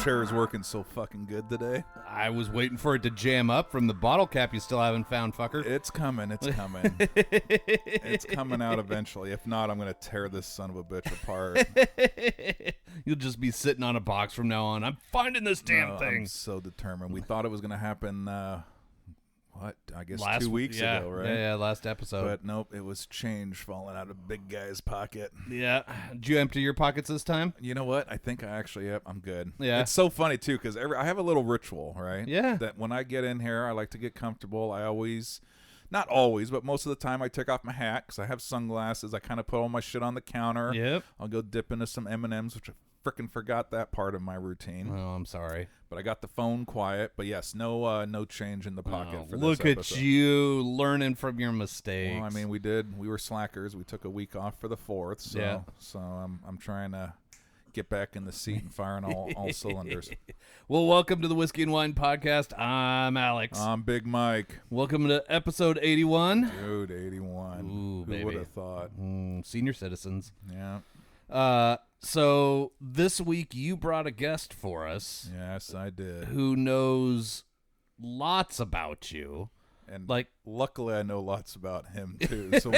chair's working so fucking good today. I was waiting for it to jam up from the bottle cap you still haven't found, fucker. It's coming. It's coming. It's coming out eventually. If not, I'm going to tear this son of a bitch apart. You'll just be sitting on a box from now on. I'm finding this damn thing. I'm so determined. We thought it was going to happen, I guess last 2 weeks ago, right? Yeah, last episode. But nope, it was change falling out of big guy's pocket. Yeah. Did you empty your pockets this time? You know what? I think I actually, I'm good. Yeah. It's so funny, too, because I have a little ritual, right? Yeah. That when I get in here, I like to get comfortable. I always, not always, but most of the time I take off my hat because I have sunglasses. I kind of put all my shit on the counter. Yep. I'll go dip into some M&Ms, which I freaking forgot that part of my routine. Oh, I'm sorry. But I got the phone quiet. But yes, no change in the pocket for this look episode. at you learning from your mistakes. Well, I mean, we were slackers. We took a week off for the 4th, so Yeah. so I'm trying to get back in the seat and firing all cylinders. Well, welcome to the Whiskey and Wine Podcast. I'm Alex. I'm Big Mike. Welcome to episode 81. Dude, 81. Ooh, Who baby. would have thought? Senior citizens. Yeah. So this week you brought a guest for us Yes, I did. who knows lots about you. And Like, luckily, I know lots about him too. So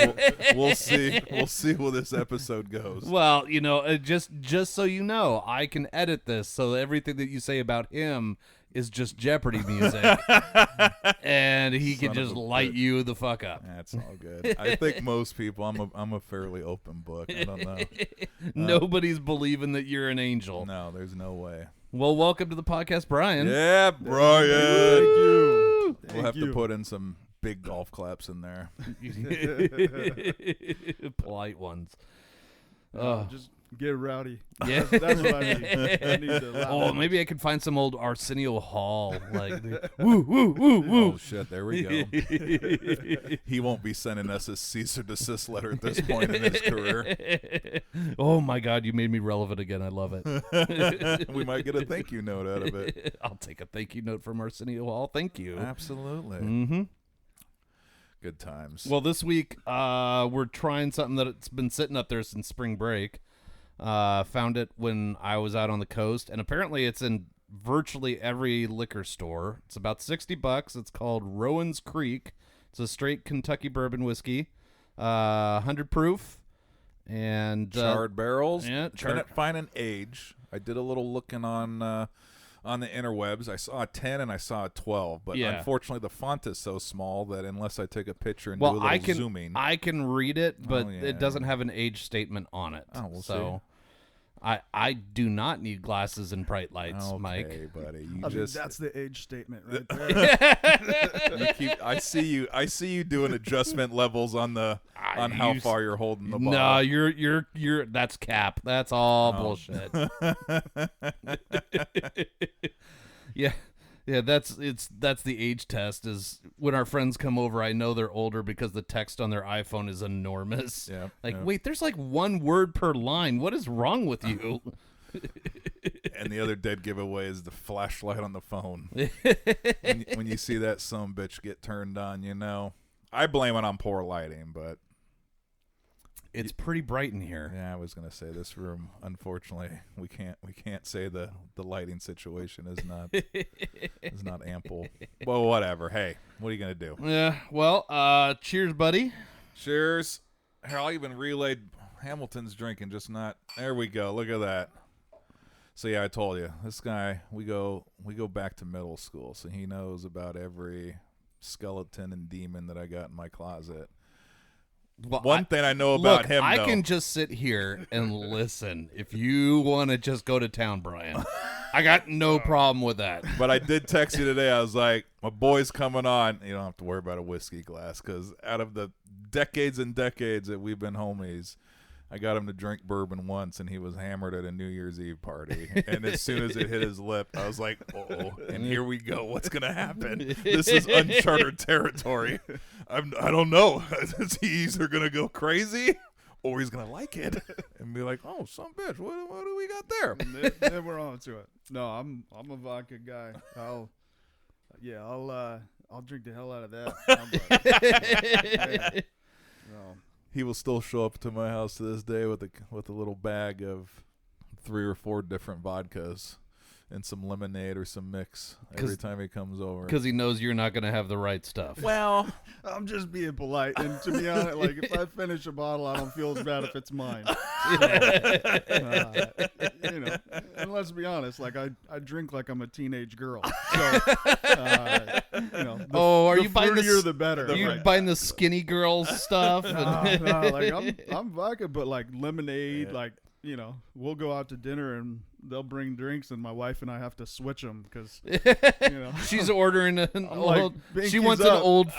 we'll see. We'll see where this episode goes. well, you know, just so you know, I can edit this so everything that you say about him is just Jeopardy music, and he can Son of just a light bitch. you the fuck up. That's all good. I think most people. I'm a fairly open book. I don't know. Nobody's believing that you're an angel. No, there's no way. Well, welcome to the podcast, Bryan. Yeah, Bryan. Thank you. We'll have to put in some big golf claps in there. Polite ones. Just get rowdy. Yeah. That's what I need. I need to laugh. Oh, maybe I could find some old Arsenio Hall. Like, woo, woo, woo, woo. Oh shit! There we go. He won't be sending us a cease or desist letter at this point in his career. Oh my God, you made me relevant again. I love it. We might get a thank you note out of it. I'll take a thank you note from Arsenio Hall. Thank you. Absolutely. Mm-hmm. Good times. Well, this week we're trying something that's been sitting up there since spring break. Found it when I was out on the coast, and apparently it's in virtually every liquor store. It's about $60. It's called Rowan's Creek. It's a straight Kentucky bourbon whiskey, 100 proof, and charred barrels. Yeah, Couldn't find an age. I did a little looking on the interwebs. I saw a 10 and I saw a 12, but Yeah. unfortunately the font is so small that unless I take a picture and well, do a little zooming. I can read it, but Oh, yeah. it doesn't have an age statement on it. Oh, we'll so I do not need glasses and bright lights, okay, Mike. buddy. You I mean, just that's the age statement right there. you keep. I see you doing adjustment levels on how far you're holding the ball. No, you're that's cap. That's all bullshit. Yeah, that's the age test. Is when our friends come over, I know they're older because the text on their iPhone is enormous. Yeah. Wait, there's like one word per line. What is wrong with you? And the other dead giveaway is the flashlight on the phone. when you see that son of a bitch get turned on, you know. I blame it on poor lighting, but It's pretty bright in here. yeah, I was gonna say this room. Unfortunately, we can't say the lighting situation is not ample. Well, whatever. Hey, what are you gonna do? Yeah. Well, cheers, buddy. Cheers. Here, I'll even relay Hamilton's drinking, just not. There we go. Look at that. So yeah, I told you this guy. We go back to middle school, so he knows about every skeleton and demon that I got in my closet. Well, One thing I know about him, I though, can just sit here and listen. If you want to just go to town, Bryan, I got no problem with that. But I did text you today. I was like, my boy's coming on. You don't have to worry about a whiskey glass because out of the decades and decades that we've been homies, I got him to drink bourbon once, and he was hammered at a New Year's Eve party. And as soon as it hit his lip, I was like, uh-oh, and here we go. What's going to happen? This is uncharted territory. I don't know. Is he either going to go crazy or he's going to like it and be like, oh, some bitch, what do we got there? Then we're on to it. No, I'm a vodka guy. I'll drink the hell out of that. No. He will still show up to my house to this day with a little bag of 3 or 4 different vodkas and some lemonade or some mix every time he comes over. Because he knows you're not going to have the right stuff. Well, I'm just being polite, and to be honest, like if I finish a bottle, I don't feel as bad if it's mine. You know, and let's be honest, like I drink like I'm a teenage girl. So, you know, are you buying fruitier the better? Are you buying the skinny girls stuff? No, like I'm vodka, but like lemonade, like. You know, we'll go out to dinner and they'll bring drinks, and my wife and I have to switch them because, you know, she's ordering an old. Like, she wants an old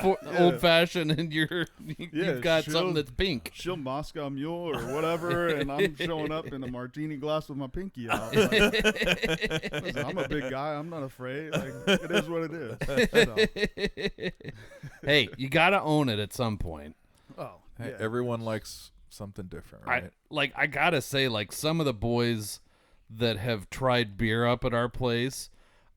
fashioned, and you've got something that's pink. She'll Moscow Mule or whatever, and I'm showing up in a martini glass with my pinky out. Like, listen, I'm a big guy. I'm not afraid. Like, it is what it is. So. Hey, you gotta own it at some point. Oh, hey, yeah. everyone likes something different, right? I gotta say, like, some of the boys that have tried beer up at our place,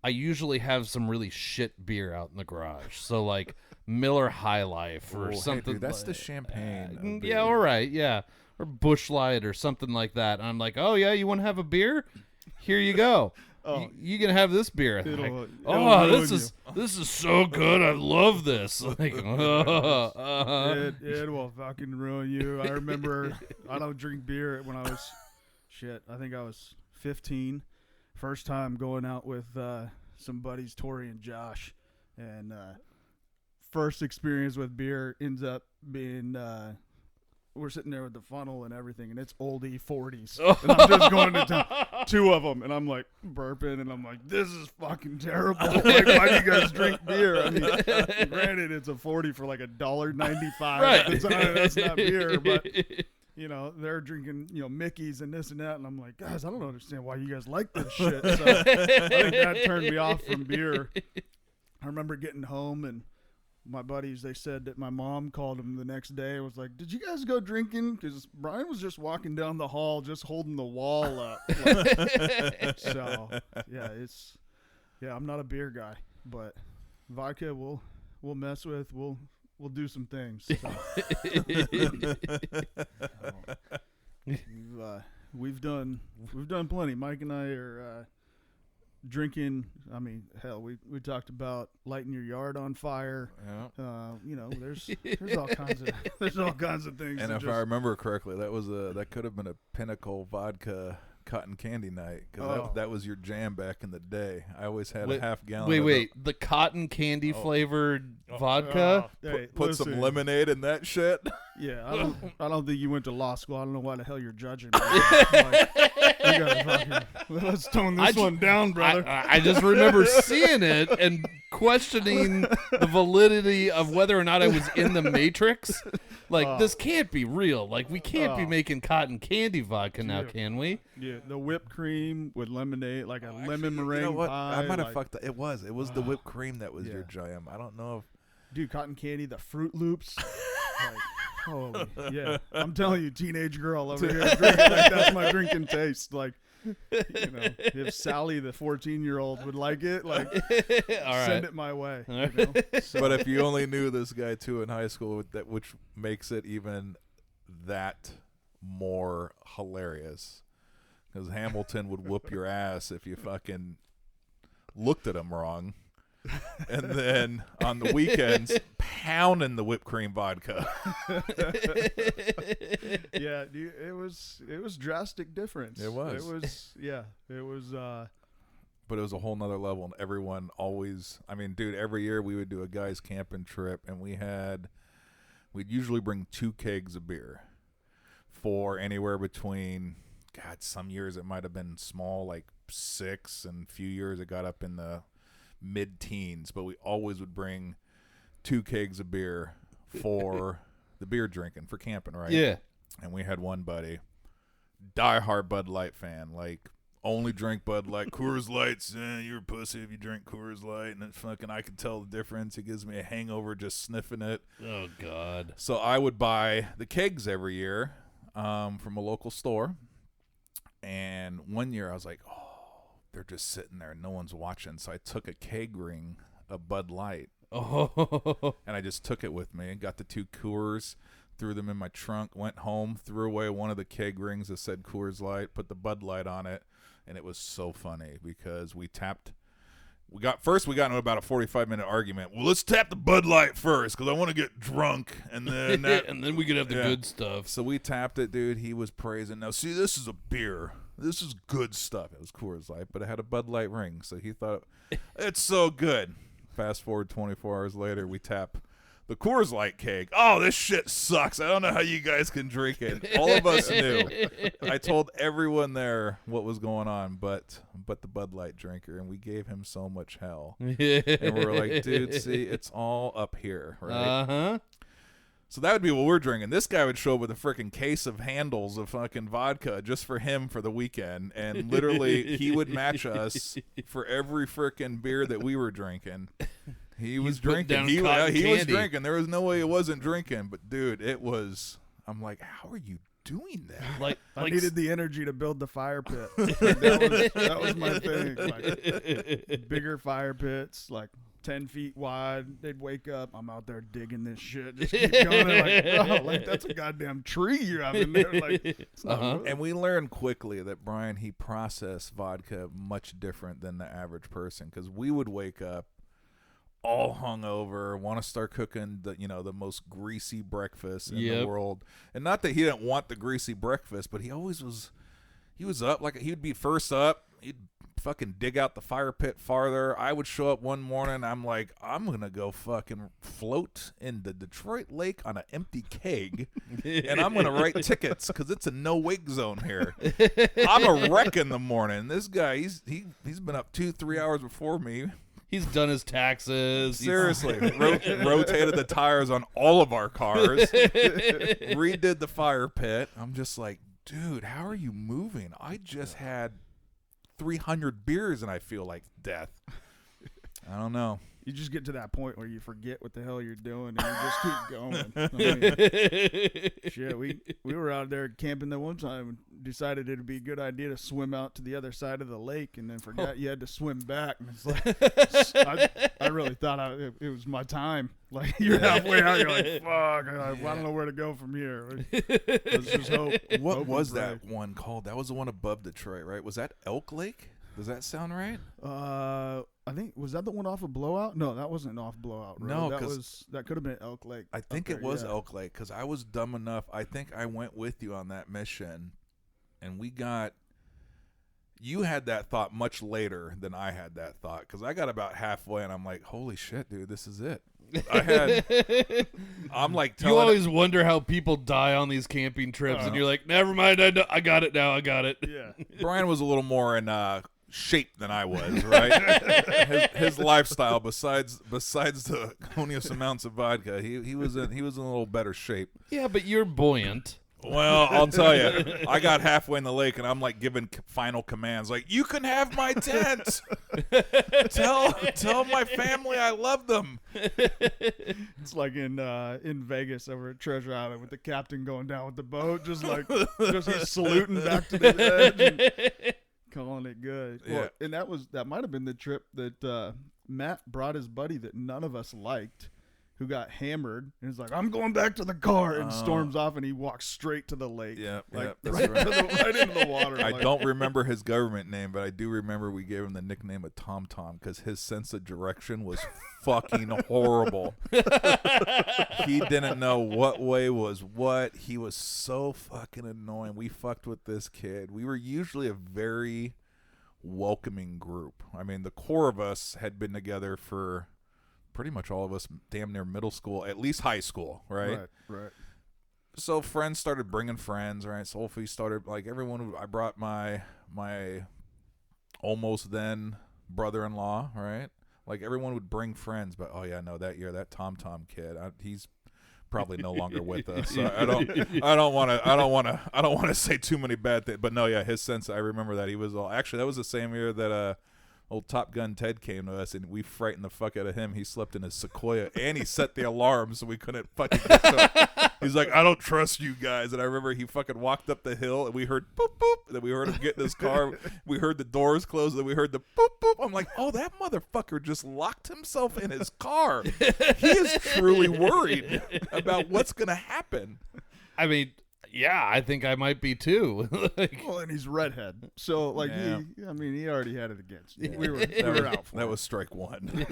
I usually have some really shit beer out in the garage. So like Miller High Life or something. Hey, dude, that's the champagne. Yeah, all right, yeah, or Busch Light or something like that. And I'm like, oh yeah, you want to have a beer? Here you go. Oh, you can have this beer. it'll this ruin is so good. I love this. Like, it will fucking ruin you. I remember I don't drink beer when I was I think I was 15. First time going out with some buddies, Tori and Josh, and first experience with beer ends up being we're sitting there with the funnel and everything, and it's old E40s. And I'm just going to town. 2 of them, and I'm like burping, and I'm like, this is fucking terrible. Like, why do you guys drink beer? I mean, granted, it's a 40 for like $1.95. Right. That's not beer, but you know, they're drinking, you know, Mickey's and this and that, and I'm like, guys, I don't understand why you guys like this shit. So I think that turned me off from beer. I remember getting home, and my buddies, they said that my mom called them the next day and was like, did you guys go drinking? Because Bryan was just walking down the hall just holding the wall up. Like, so, yeah, I'm not a beer guy, but vodka we'll mess with. We'll do some things. So. We've done plenty. Mike and I are drinking. I mean, hell, we talked about lighting your yard on fire. Yeah. You know, there's all kinds of things. And if I remember correctly, that could have been a Pinnacle vodka cotton candy night, because that was your jam back in the day. I always had a half gallon. Wait, the cotton candy flavored vodka. Put some lemonade in that shit. Yeah, I don't think you went to law school. I don't know why the hell you're judging me. Like, let's tone this one down, brother. I just remember seeing it and questioning the validity of whether or not I was in the Matrix. Like, this can't be real. Like, we can't be making cotton candy vodka now, can we? Yeah, the whipped cream with lemonade, like a lemon meringue you know what? pie. I might have fucked up. It was the whipped cream that was your jam. I don't know if... Dude, cotton candy, the Fruit Loops. Like, holy, yeah. I'm telling you, teenage girl over here drinking, like, that's my drinking taste. Like, you know, if Sally, the 14-year-old, would like it, like, send it my way. You know? So. But if you only knew this guy too in high school, which makes it even that more hilarious, because Hamilton would whoop your ass if you fucking looked at him wrong. And then on the weekends, pounding the whipped cream vodka. Yeah, dude, it was drastic difference. It was. But it was a whole nother level, and everyone always. I mean, dude, every year we would do a guys camping trip, and we'd usually bring 2 kegs of beer for anywhere between. God, some years it might have been small, like 6, and a few years it got up in the mid-teens, but we always would bring 2 kegs of beer for the beer drinking, for camping, right? Yeah. And we had one buddy, diehard Bud Light fan, like only drink Bud Light. Coors Lights, you're a pussy if you drink Coors Light, and it's fucking, I can tell the difference. It gives me a hangover just sniffing it. Oh God. So I would buy the kegs every year from a local store, and one year I was like, they're just sitting there. No one's watching. So I took a keg ring of Bud Light. Oh. And I just took it with me. Got the 2 Coors, threw them in my trunk, went home, threw away one of the keg rings that said Coors Light, put the Bud Light on it, And it was so funny because we got into about a 45-minute argument. Well, let's tap the Bud Light first because I want to get drunk, and then and then we could have the good stuff. So we tapped it, dude. He was praising. Now, see, this is a beer. This is good stuff. It was Coors Light, but it had a Bud Light ring, so he thought it's so good. Fast forward 24 hours later, we tap the Coors Light keg. Oh, this shit sucks. I don't know how you guys can drink it. All of us knew. I told everyone there what was going on, but the Bud Light drinker, and we gave him so much hell. And we were like, dude, see, it's all up here, right? Uh-huh. So that would be what we're drinking. This guy would show up with a freaking case of handles of fucking vodka just for him for the weekend, and literally he would match us for every freaking beer that we were drinking. He was drinking. He was drinking. There was no way he wasn't drinking. But dude, it was. I'm like, how are you doing that? I needed the energy to build the fire pit. that was my thing. Like, bigger fire pits, like 10 feet wide. They'd wake up. I'm out there digging this shit. Just keep going. Like that's a goddamn tree you have in there. Like, it's not wood. And we learned quickly that Bryan, he processed vodka much different than the average person, because we would wake up all hungover, want to start cooking the most greasy breakfast in the world. And not that he didn't want the greasy breakfast, but he always was. He was up, like he would be first up. He'd fucking dig out the fire pit farther. I would show up one morning. I'm like, I'm gonna go fucking float in the Detroit Lake on an empty keg, and I'm gonna write tickets because it's a no wake zone here. I'm a wreck in the morning. This guy, he's been up 2-3 hours before me. He's done his taxes. Seriously. Rotated the tires on all of our cars. Redid the fire pit. I'm just like, dude, how are you moving? I just had 300 beers and I feel like death. I don't know. You just get to that point where you forget what the hell you're doing and you just keep going. I mean, shit, we were out there camping that one time and decided it'd be a good idea to swim out to the other side of the lake, and then forgot you had to swim back. And it's like, I really thought it was my time. Like, you're halfway out, you're like, fuck, I don't know where to go from here. Let's just hope. What was that one called? That was the one above Detroit, right? Was that Elk Lake? Does that sound right? I think, was that the one off of Blowout? No, that wasn't off Blowout Road. No, that could have been Elk Lake. I think it was Elk Lake, because I was dumb enough. I think I went with you on that mission, and you had that thought much later than I had that thought, because I got about halfway, and I'm like, holy shit, dude, this is it. I'm like, you always wonder how people die on these camping trips, and you're like, never mind, I got it now, I got it. Yeah. Bryan was a little more in shape than I was, right? his lifestyle, besides the copious amounts of vodka, he was in a little better shape. Yeah, but you're buoyant. Well, I'll tell you, I got halfway in the lake, and I'm like giving final commands, like, you can have my tent. Tell my family I love them. It's like in Vegas over at Treasure Island with the captain going down with the boat, just he's saluting back to the edge and calling it good. Yeah. Well, and that might have been the trip that Matt brought his buddy that none of us liked, who got hammered, and he's like, I'm going back to the car, and storms off, and he walks straight to the lake. Yeah, like, that's right, right. right into the water. I don't remember his government name, but I do remember we gave him the nickname of Tom Tom, because his sense of direction was fucking horrible. He didn't know what way was what. He was so fucking annoying. We fucked with this kid. We were usually a very welcoming group. I mean, the core of us had been together for pretty much all of us damn near middle school, at least high school, right? Right. So friends started bringing friends, right? Sophie started, like, everyone. I brought my almost then brother-in-law, right? Like, everyone would bring friends, but that year, that Tom Tom kid, he's probably no longer with us. So I don't want to say too many bad things, but no, yeah, his sense. I remember that he was actually, that was the same year that old Top Gun Ted came to us, and we frightened the fuck out of him. He slept in his Sequoia, and he set the alarm so we couldn't fucking get to him. He's like, I don't trust you guys. And I remember he fucking walked up the hill, and we heard boop, boop. And then we heard him get in his car. We heard the doors close, and then we heard the boop, boop. I'm like, oh, that motherfucker just locked himself in his car. He is truly worried about what's going to happen. I mean, Yeah, I think I might be too. Like, Well, and he's redhead, so like Yeah. he already had it against. You. Yeah. We were out for That it. was strike one.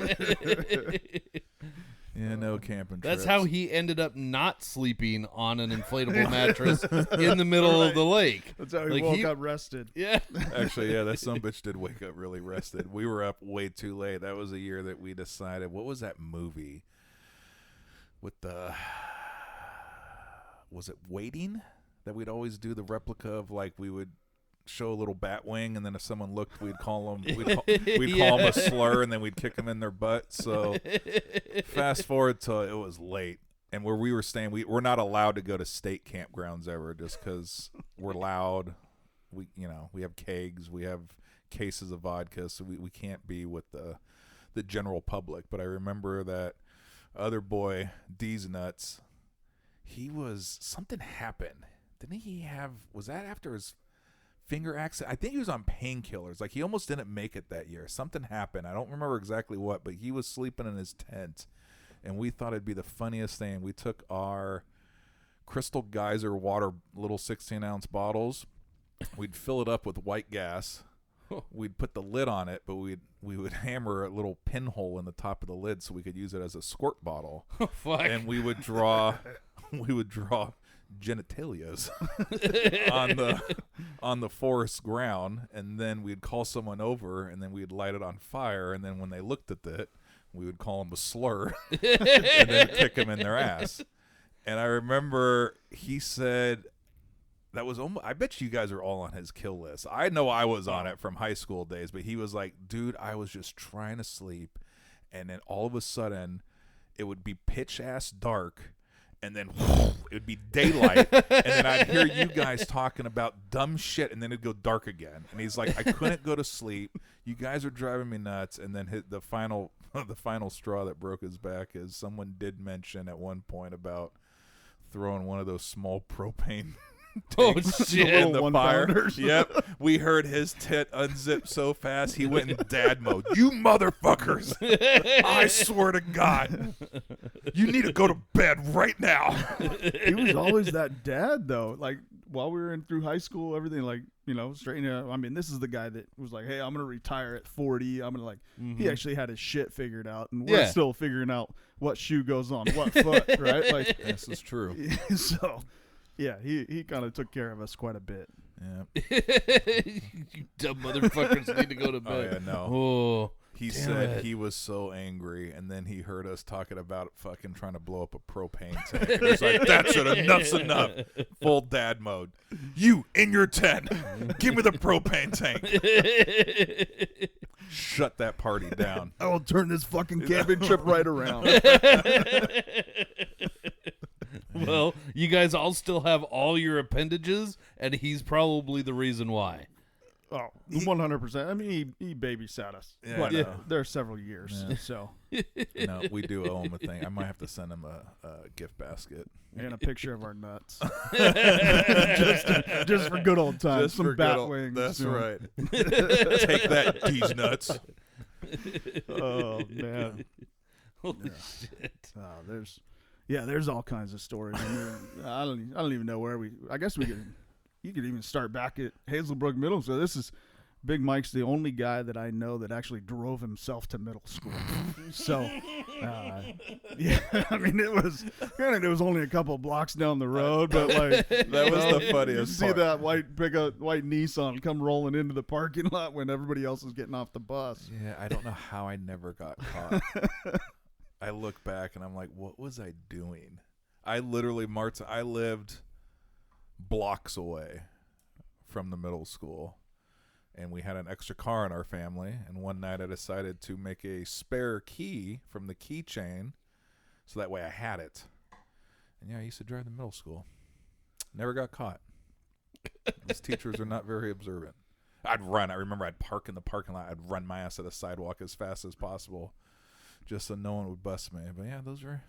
Yeah, no camping That's trips. how he ended up not sleeping on an inflatable mattress in the middle of the lake. That's how he Like, woke up rested. Yeah. Actually, yeah, that sumbitch did wake up really rested. We were up way too late. That was a year that we decided, what was that movie with the, was it Waiting? That we'd always do the replica of, like, we would show a little bat wing, and then if someone looked, we'd call them, we'd call them a slur, and then we'd kick them in their butt. So fast forward till it was late. And where we were staying, we're not allowed to go to state campgrounds ever just because we're loud. We have kegs, we have cases of vodka, so we can't be with the general public. But I remember that other boy, D's Nuts, something happened. Didn't he was that after his finger accident? I think he was on painkillers. Like, he almost didn't make it that year. Something happened. I don't remember exactly what, but he was sleeping in his tent. And we thought it'd be the funniest thing. We took our Crystal Geyser water, little 16-ounce bottles. We'd fill it up with white gas. We'd put the lid on it, but we would hammer a little pinhole in the top of the lid so we could use it as a squirt bottle. Oh, fuck. And we would draw genitalias on the forest ground, and then we'd call someone over, and then we'd light it on fire, and then when they looked at it, we would call them a slur and then kick them in their ass. And I remember he said that was almost, I bet you guys are all on his kill list. I know I was on it from high school days, but he was like, dude, I was just trying to sleep, and then all of a sudden it would be pitch ass dark, and then it would be daylight, and then I'd hear you guys talking about dumb shit, and then it'd go dark again. And he's like, I couldn't go to sleep. You guys are driving me nuts. And then the final straw that broke his back is someone did mention at one point about throwing one of those small propane Oh, tanks shit. in the Little fire. 1-pounders. Yep. We heard his tit unzip so fast he went in dad mode. You motherfuckers. I swear to God. You need to go to bed right now. He was always that dad, though. Like, while we were through high school, everything, like, straight into, I mean, this is the guy that was like, hey, I'm going to retire at 40. I'm going to, like, he actually had his shit figured out. And we're still figuring out what shoe goes on what foot, right? Like, This is true. so, yeah, he kind of took care of us quite a bit. Yeah. You dumb motherfuckers need to go to Oh, yeah, bed. no. Oh, He damn said it. he was so angry, and then he heard us talking about fucking trying to blow up a propane tank. And he's like, that's it, enough's enough. Full dad mode. You, in your tent, give me the propane tank. Shut that party down. I will turn this fucking camping trip right around. Well, you guys all still have all your appendages, and he's probably the reason why. Oh, 100%. I mean, he babysat us. Yeah, But I know. there are several years, so. No, we do owe him a thing. I might have to send him a gift basket. And a picture of our nuts. just for good old times. Just Some for bat good old- wings. That's you know. right. Take that, these nuts. Oh, man. Holy shit. There's all kinds of stories. I mean, I don't even know where I guess you could even start back at Hazelbrook Middle. So this is Big Mike's the only guy that I know that actually drove himself to middle school. So, yeah, I mean, it was only a couple blocks down the road, but like That was the funniest you see part. that white Nissan come rolling into the parking lot when everybody else is getting off the bus. Yeah, I don't know how I never got caught. I look back and I'm like, what was I doing? I lived blocks away from the middle school, and we had an extra car in our family, and one night I decided to make a spare key from the keychain so that way I had it. And yeah, I used to drive to middle school. Never got caught. These teachers are not very observant. I'd run. I remember I'd park in the parking lot. I'd run my ass to the sidewalk as fast as possible just so no one would bust me. But yeah, those were...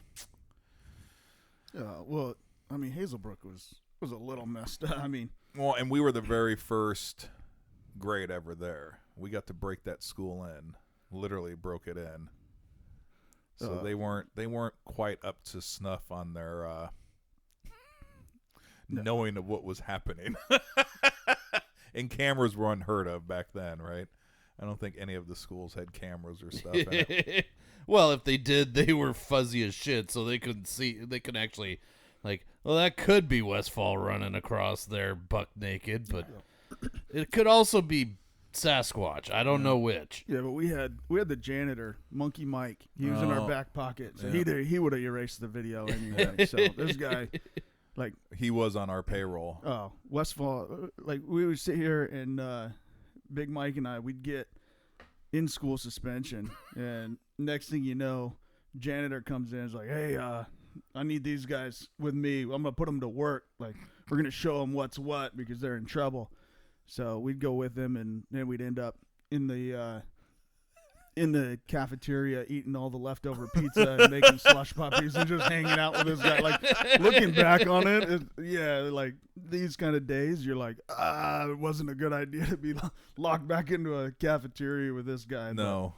Well, I mean, Hazelbrook was a little messed up. I mean, Well, and we were the very first grade ever there. We got to break that school in. Literally broke it in. So they weren't quite up to snuff on their knowing of what was happening. And cameras were unheard of back then, right? I don't think any of the schools had cameras or stuff in it. Well, if they did, they were fuzzy as shit, so they couldn't see. They could actually, like, well, that could be Westfall running across there buck naked, but it could also be Sasquatch. I don't know which. Yeah, but we had the janitor, Monkey Mike. He was in our back pocket, so he would have erased the video anyway. So this guy, like, he was on our payroll. Oh, Westfall. Like, we would sit here and Big Mike and I, we'd get in school suspension, and next thing you know, janitor comes in and is like, hey, I need these guys with me. I'm gonna put them to work. Like, we're gonna show them what's what because they're in trouble. So we'd go with them, and then we'd end up in the cafeteria eating all the leftover pizza and making slush puppies and just hanging out with this guy. Like, looking back on it, like these kind of days, you're like, it wasn't a good idea to be locked back into a cafeteria with this guy. No.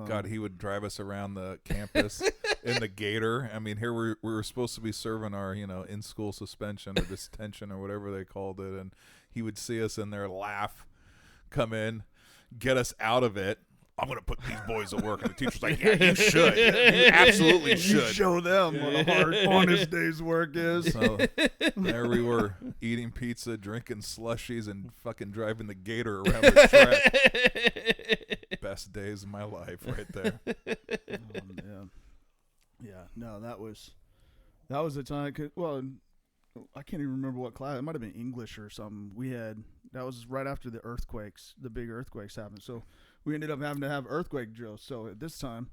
God, he would drive us around the campus in the Gator. I mean, here we were supposed to be serving our, in-school suspension or detention or whatever they called it, and he would see us in there, laugh, come in, get us out of it. I'm going to put these boys to work. And the teacher's like, yeah, you should. You absolutely should. You show them what a hard, honest day's work is. So there we were, eating pizza, drinking slushies, and fucking driving the Gator around the track. Best days of my life right there. Oh, man. Yeah, no, that was the time. I can't even remember what class. It might have been English or something. That was right after the earthquakes, the big earthquakes happened. So we ended up having to have earthquake drills. So at this time,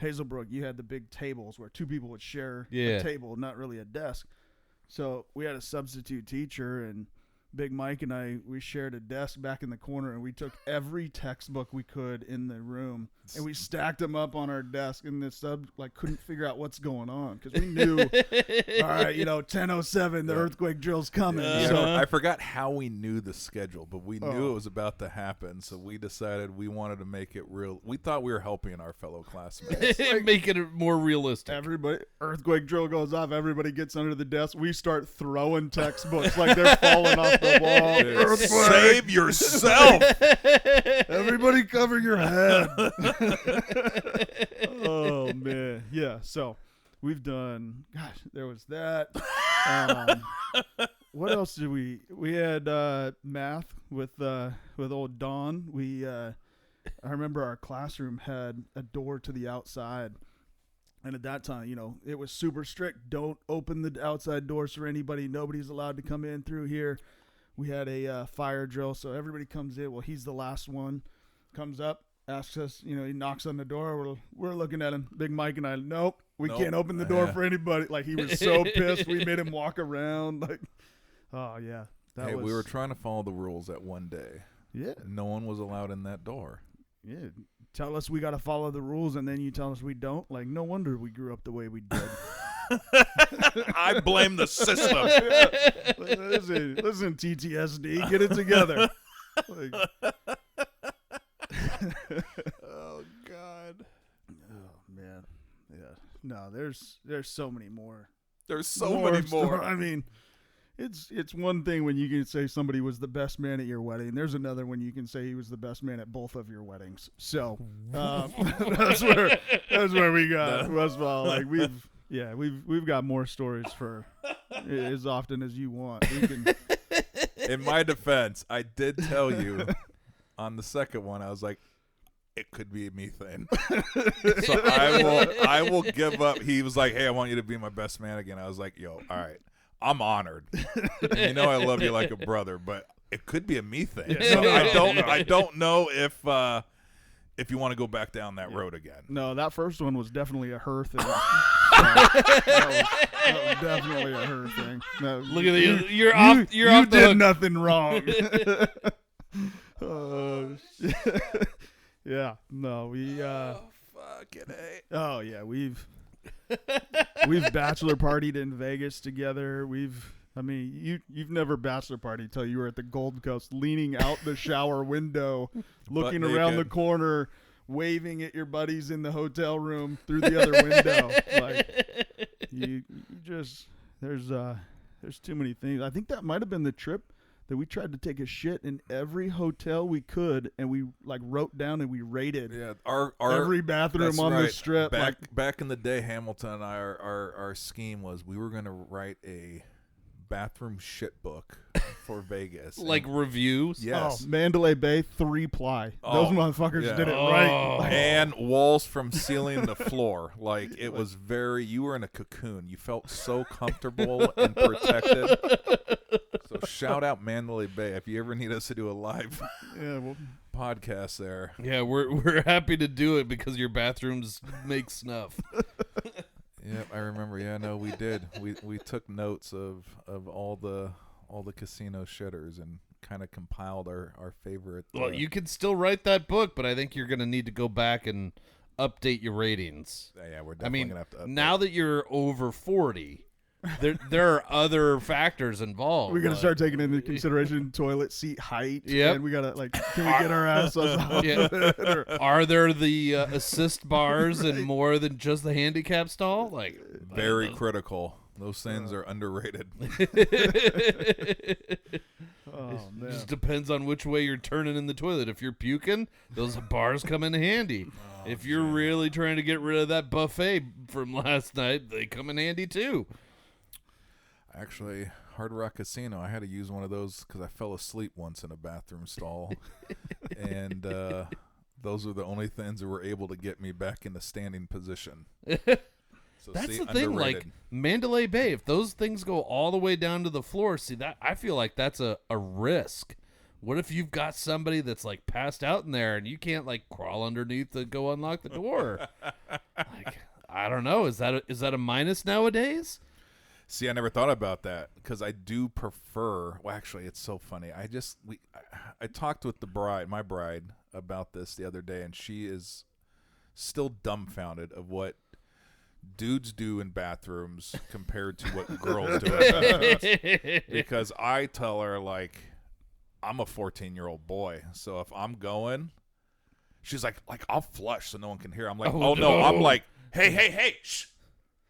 Hazelbrook, you had the big tables where two people would share a table, not really a desk. So we had a substitute teacher, and Big Mike and I, we shared a desk back in the corner, and we took every textbook we could in the room, and we stacked them up on our desk, and the sub couldn't figure out what's going on because we knew, all right, 10:07, the earthquake drill's coming. So I forgot how we knew the schedule, but we knew it was about to happen, so we decided we wanted to make it real. We thought we were helping our fellow classmates. Making it more realistic. Everybody, earthquake drill goes off, everybody gets under the desk, we start throwing textbooks like they're falling off the wall. Save yourself. Everybody cover your head. Oh, man. Yeah, so we've done, gosh, there was that. What else did we had math with old Don. I remember our classroom had a door to the outside. And at that time, it was super strict. Don't open the outside doors for anybody. Nobody's allowed to come in through here. We had a fire drill, so everybody comes in. Well, he's the last one. Comes up, asks us, he knocks on the door. We're looking at him. Big Mike and I, nope, we can't open the door for anybody. Like, he was so pissed. We made him walk around. Like, oh, yeah. We were trying to follow the rules that one day. Yeah. No one was allowed in that door. Yeah. Tell us we got to follow the rules, and then you tell us we don't. Like, no wonder we grew up the way we did. I blame the system. Listen, TTSD, get it together. Oh, God. Oh, man. Yeah. No, there's so many more. There's so many more. I mean, it's one thing when you can say somebody was the best man at your wedding. There's another when you can say he was the best man at both of your weddings. So that's where we got Westfall. Like, we've got more stories for as often as you want. We can. In my defense, I did tell you on the second one, I was like, it could be methane. So I will give up. He was like, hey, I want you to be my best man again. I was like, yo, all right. I'm honored. I love you like a brother, but it could be a methane. Yeah. So I don't know if you want to go back down that road again. No, that first one was definitely a her thing. That was definitely a her thing. No, look at you. You're off the hook. You did nothing wrong. Oh, shit. Yeah. No, we fucking A. Oh yeah, we've bachelor partied in Vegas together. You've never bachelor partied till you were at the Gold Coast, leaning out the shower window, looking around the corner, waving at your buddies in the hotel room through the other window. Like, you just there's There's too many things. I think that might have been the trip that we tried to take a shit in every hotel we could, and we like wrote down and we rated every bathroom on the strip. Back in the day, Hamilton and I, our scheme was we were going to write a bathroom shit book for Vegas. Like reviews? Yes. Oh, Mandalay Bay 3-ply. Those motherfuckers did it right. And walls from ceiling to floor. Like, it was you were in a cocoon. You felt so comfortable and protected. So shout out Mandalay Bay if you ever need us to do a live podcast there. Yeah, we're happy to do it because your bathrooms make snuff. Yep, I remember. Yeah, no, we did. We took notes of all the casino shitters and kind of compiled our favorite. Well, you can still write that book, but I think you're going to need to go back and update your ratings. Yeah, we're definitely going to have to update. Now that you're over 40, there are other factors involved. We got to start taking into consideration toilet seat height. Yep. And we got to, like, can we get our ass up? Yeah. Are there the assist bars and more than just the handicap stall? Like, very critical. Those things are underrated. It just depends on which way you're turning in the toilet. If you're puking, those bars come in handy. If you're really trying to get rid of that buffet from last night, they come in handy too. Actually, Hard Rock Casino, I had to use one of those because I fell asleep once in a bathroom stall. And those are the only things that were able to get me back in the standing position. So that's the thing, like Mandalay Bay, if those things go all the way down to the floor, that I feel like that's a risk. What if you've got somebody that's like passed out in there and you can't like crawl underneath to go unlock the door? Like, I don't know. Is that a minus nowadays? See, I never thought about that because I do prefer. Well, actually, it's so funny. I talked with my bride, about this the other day, and she is still dumbfounded of what dudes do in bathrooms compared to what girls do in bathrooms. Because I tell her, like, I'm a 14-year-old boy, so if I'm going, she's like I'll flush so no one can hear. I'm like, oh no. I'm like, hey, shh.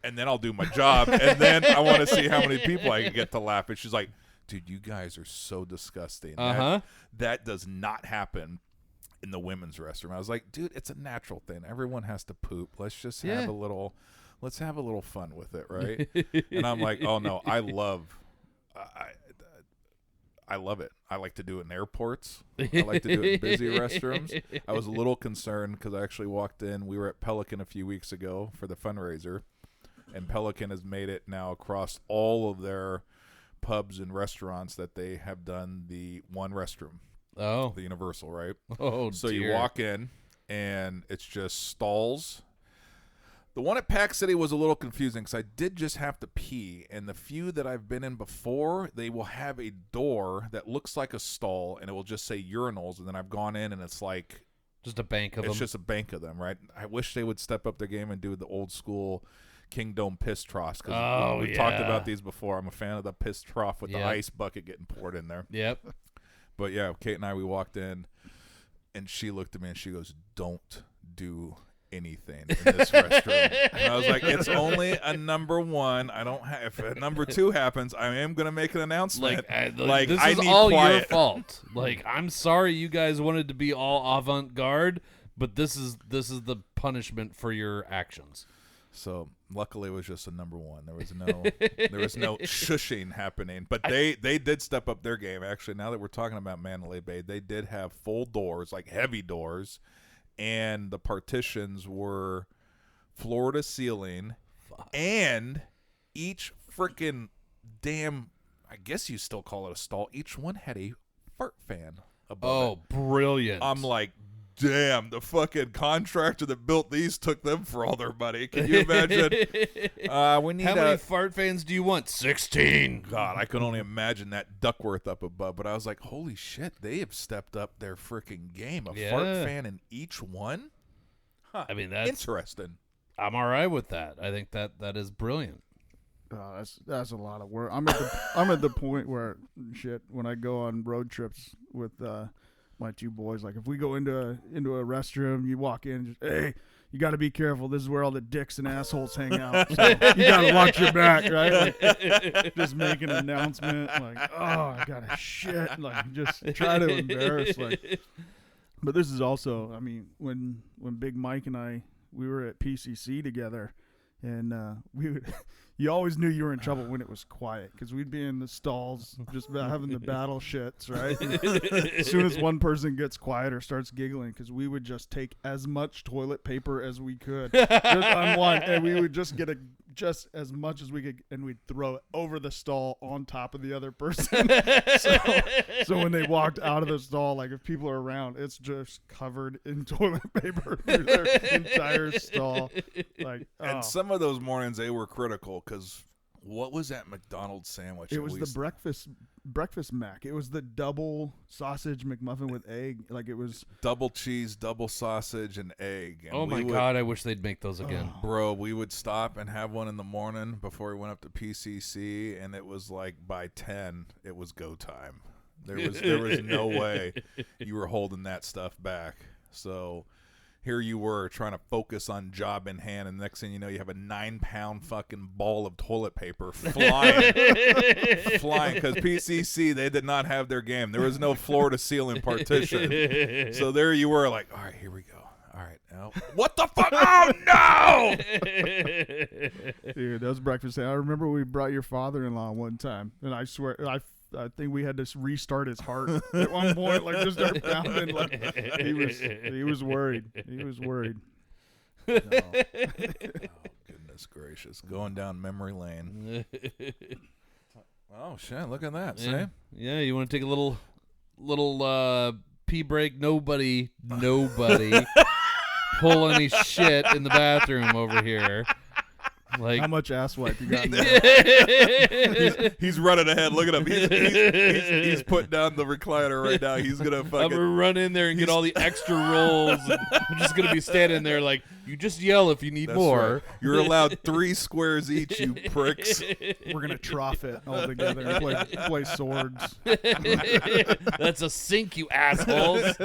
And then I'll do my job, and then I want to see how many people I can get to laugh. And she's like, dude, you guys are so disgusting. That does not happen in the women's restroom. I was like, dude, it's a natural thing. Everyone has to poop. Let's just have a little fun with it, right? And I'm like, oh no, I love it. I like to do it in airports. I like to do it in busy restrooms. I was a little concerned because I actually walked in. We were at Pelican a few weeks ago for the fundraiser, and Pelican has made it now across all of their pubs and restaurants that they have done the one restroom. Oh. The universal, right? Oh, so dear. you walk in, and it's just stalls. The one at Pack City was a little confusing because I did just have to pee, and the few that I've been in before, they will have a door that looks like a stall, and it will just say urinals, and then I've gone in, and it's like... just a bank of them. It's just a bank of them, right? I wish they would step up their game and do the old school King Dome piss troughs, because we talked about these before. I'm a fan of the piss trough with the ice bucket getting poured in there. Yep. But yeah, Kate and I, we walked in, and she looked at me and she goes, "Don't do anything in this restroom." And I was like, "It's only a number one. I don't have. If a number two happens, I am gonna make an announcement. Like this I is need all quiet. your fault. Like, I'm sorry you guys wanted to be all avant-garde, but this is the punishment for your actions." So luckily, it was just a number one. There was no shushing happening. But they did step up their game. Actually, now that we're talking about Mandalay Bay, they did have full doors, like heavy doors, and the partitions were floor to ceiling. Fuck. And each freaking damn, I guess you still call it a stall, each one had a fart fan above it. Oh, brilliant. I'm like, damn, the fucking contractor that built these took them for all their money. Can you imagine? We need How many fart fans do you want? 16. God, I can only imagine that Duckworth up above. But I was like, holy shit, they have stepped up their freaking game. A fart fan in each one? Huh. I mean, that's interesting. I'm all right with that. I think that is brilliant. Oh, that's a lot of work. I'm at the point where when I go on road trips with my two boys, like if we go into a restroom, you walk in, just, hey, you got to be careful. This is where all the dicks and assholes hang out. So you got to watch your back, right? Like, just make an announcement, like, oh, I got to shit. Like, just try to embarrass, like. But this is also, I mean, when Big Mike and we were at PCC together, and you always knew you were in trouble when it was quiet, because we'd be in the stalls just having the battle shits, right? As soon as one person gets quiet or starts giggling, because we would just take as much toilet paper as we could, just unwind, and we would just get just as much as we could, and we'd throw it over the stall on top of the other person. So when they walked out of the stall, like if people are around, it's just covered in toilet paper through their entire stall. Like, and some of those mornings they were critical, because what was that McDonald's sandwich? It was the breakfast mac. It was the double sausage McMuffin with egg. Like, it was double cheese, double sausage, and egg. And oh my God, I wish they'd make those again. Bro, we would stop and have one in the morning before we went up to PCC, and it was like by 10, it was go time. There was no way you were holding that stuff back. So here you were trying to focus on job in hand, and next thing you know, you have a 9-pound fucking ball of toilet paper flying, because PCC, they did not have their game. There was no floor-to-ceiling partition. So there you were, like, all right, here we go. All right, now, what the fuck? Oh, no! Dude, that was breakfast. I remember we brought your father-in-law one time, and I swear, I think we had to restart his heart at one point, like just start pounding. Like he was worried. He was worried. No. Oh, goodness gracious! Going down memory lane. Oh shit! Look at that. Yeah. See? Yeah, you want to take a little pee break? Nobody pull any shit in the bathroom over here. Like, how much ass wipe you got in there? he's running ahead. Look at him. He's putting down the recliner right now. He's gonna fucking. I'm gonna run in there and get all the extra rolls. And I'm just gonna be standing there like, you just yell if you need more. Right. You're allowed 3 squares each, you pricks. We're gonna trough it all together and play swords. That's a sink, you assholes.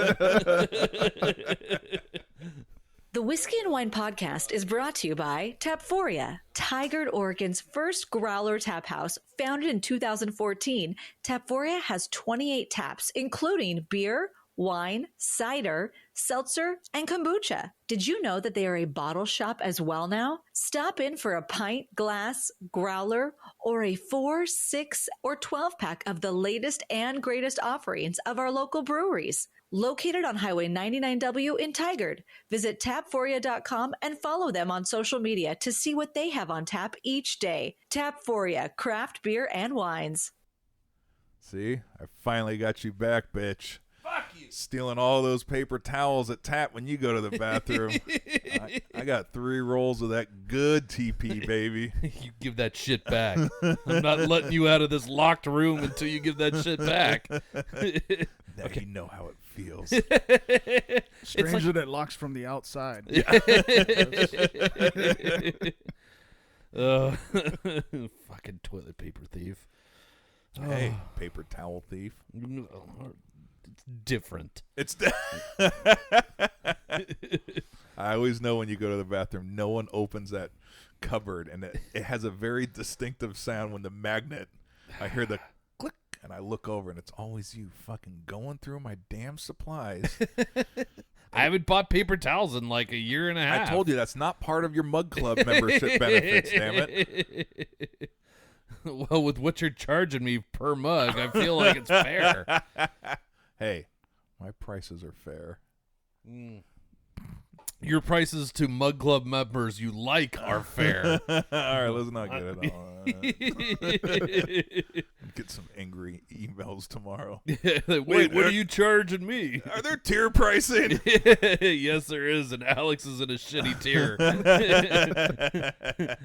The Whiskey and Wine Podcast is brought to you by Tapforia, Tigard, Oregon's first growler tap house. Founded in 2014, Tapforia has 28 taps, including beer, wine, cider, seltzer, and kombucha. Did you know that they are a bottle shop as well now? Stop in for a pint, glass, growler, or a 4, 6, or 12-pack of the latest and greatest offerings of our local breweries. Located on Highway 99W in Tigard. Visit tapforia.com and follow them on social media to see what they have on tap each day. Tapforia, craft beer and wines. See? I finally got you back, bitch. Fuck you. Stealing all those paper towels at Tap when you go to the bathroom. I got 3 rolls of that good TP, baby. You give that shit back. I'm not letting you out of this locked room until you give that shit back. Now Okay. You know how it feels. Strange that it locks from the outside. Fucking toilet paper thief. Hey, paper towel thief. It's different. It's. I always know when you go to the bathroom, no one opens that cupboard, and it has a very distinctive sound when the magnet. I hear the click, and I look over, and it's always you fucking going through my damn supplies. I haven't bought paper towels in like a year and a half. I told you that's not part of your Mug Club membership benefits, damn it. Well, with what you're charging me per mug, I feel like it's fair. Hey, my prices are fair. Your prices to Mug Club members you like are fair. All right, let's not get it on. Get some angry emails tomorrow. Wait, what are you charging me? Are there tier pricing? Yes, there is, and Alex is in a shitty tier.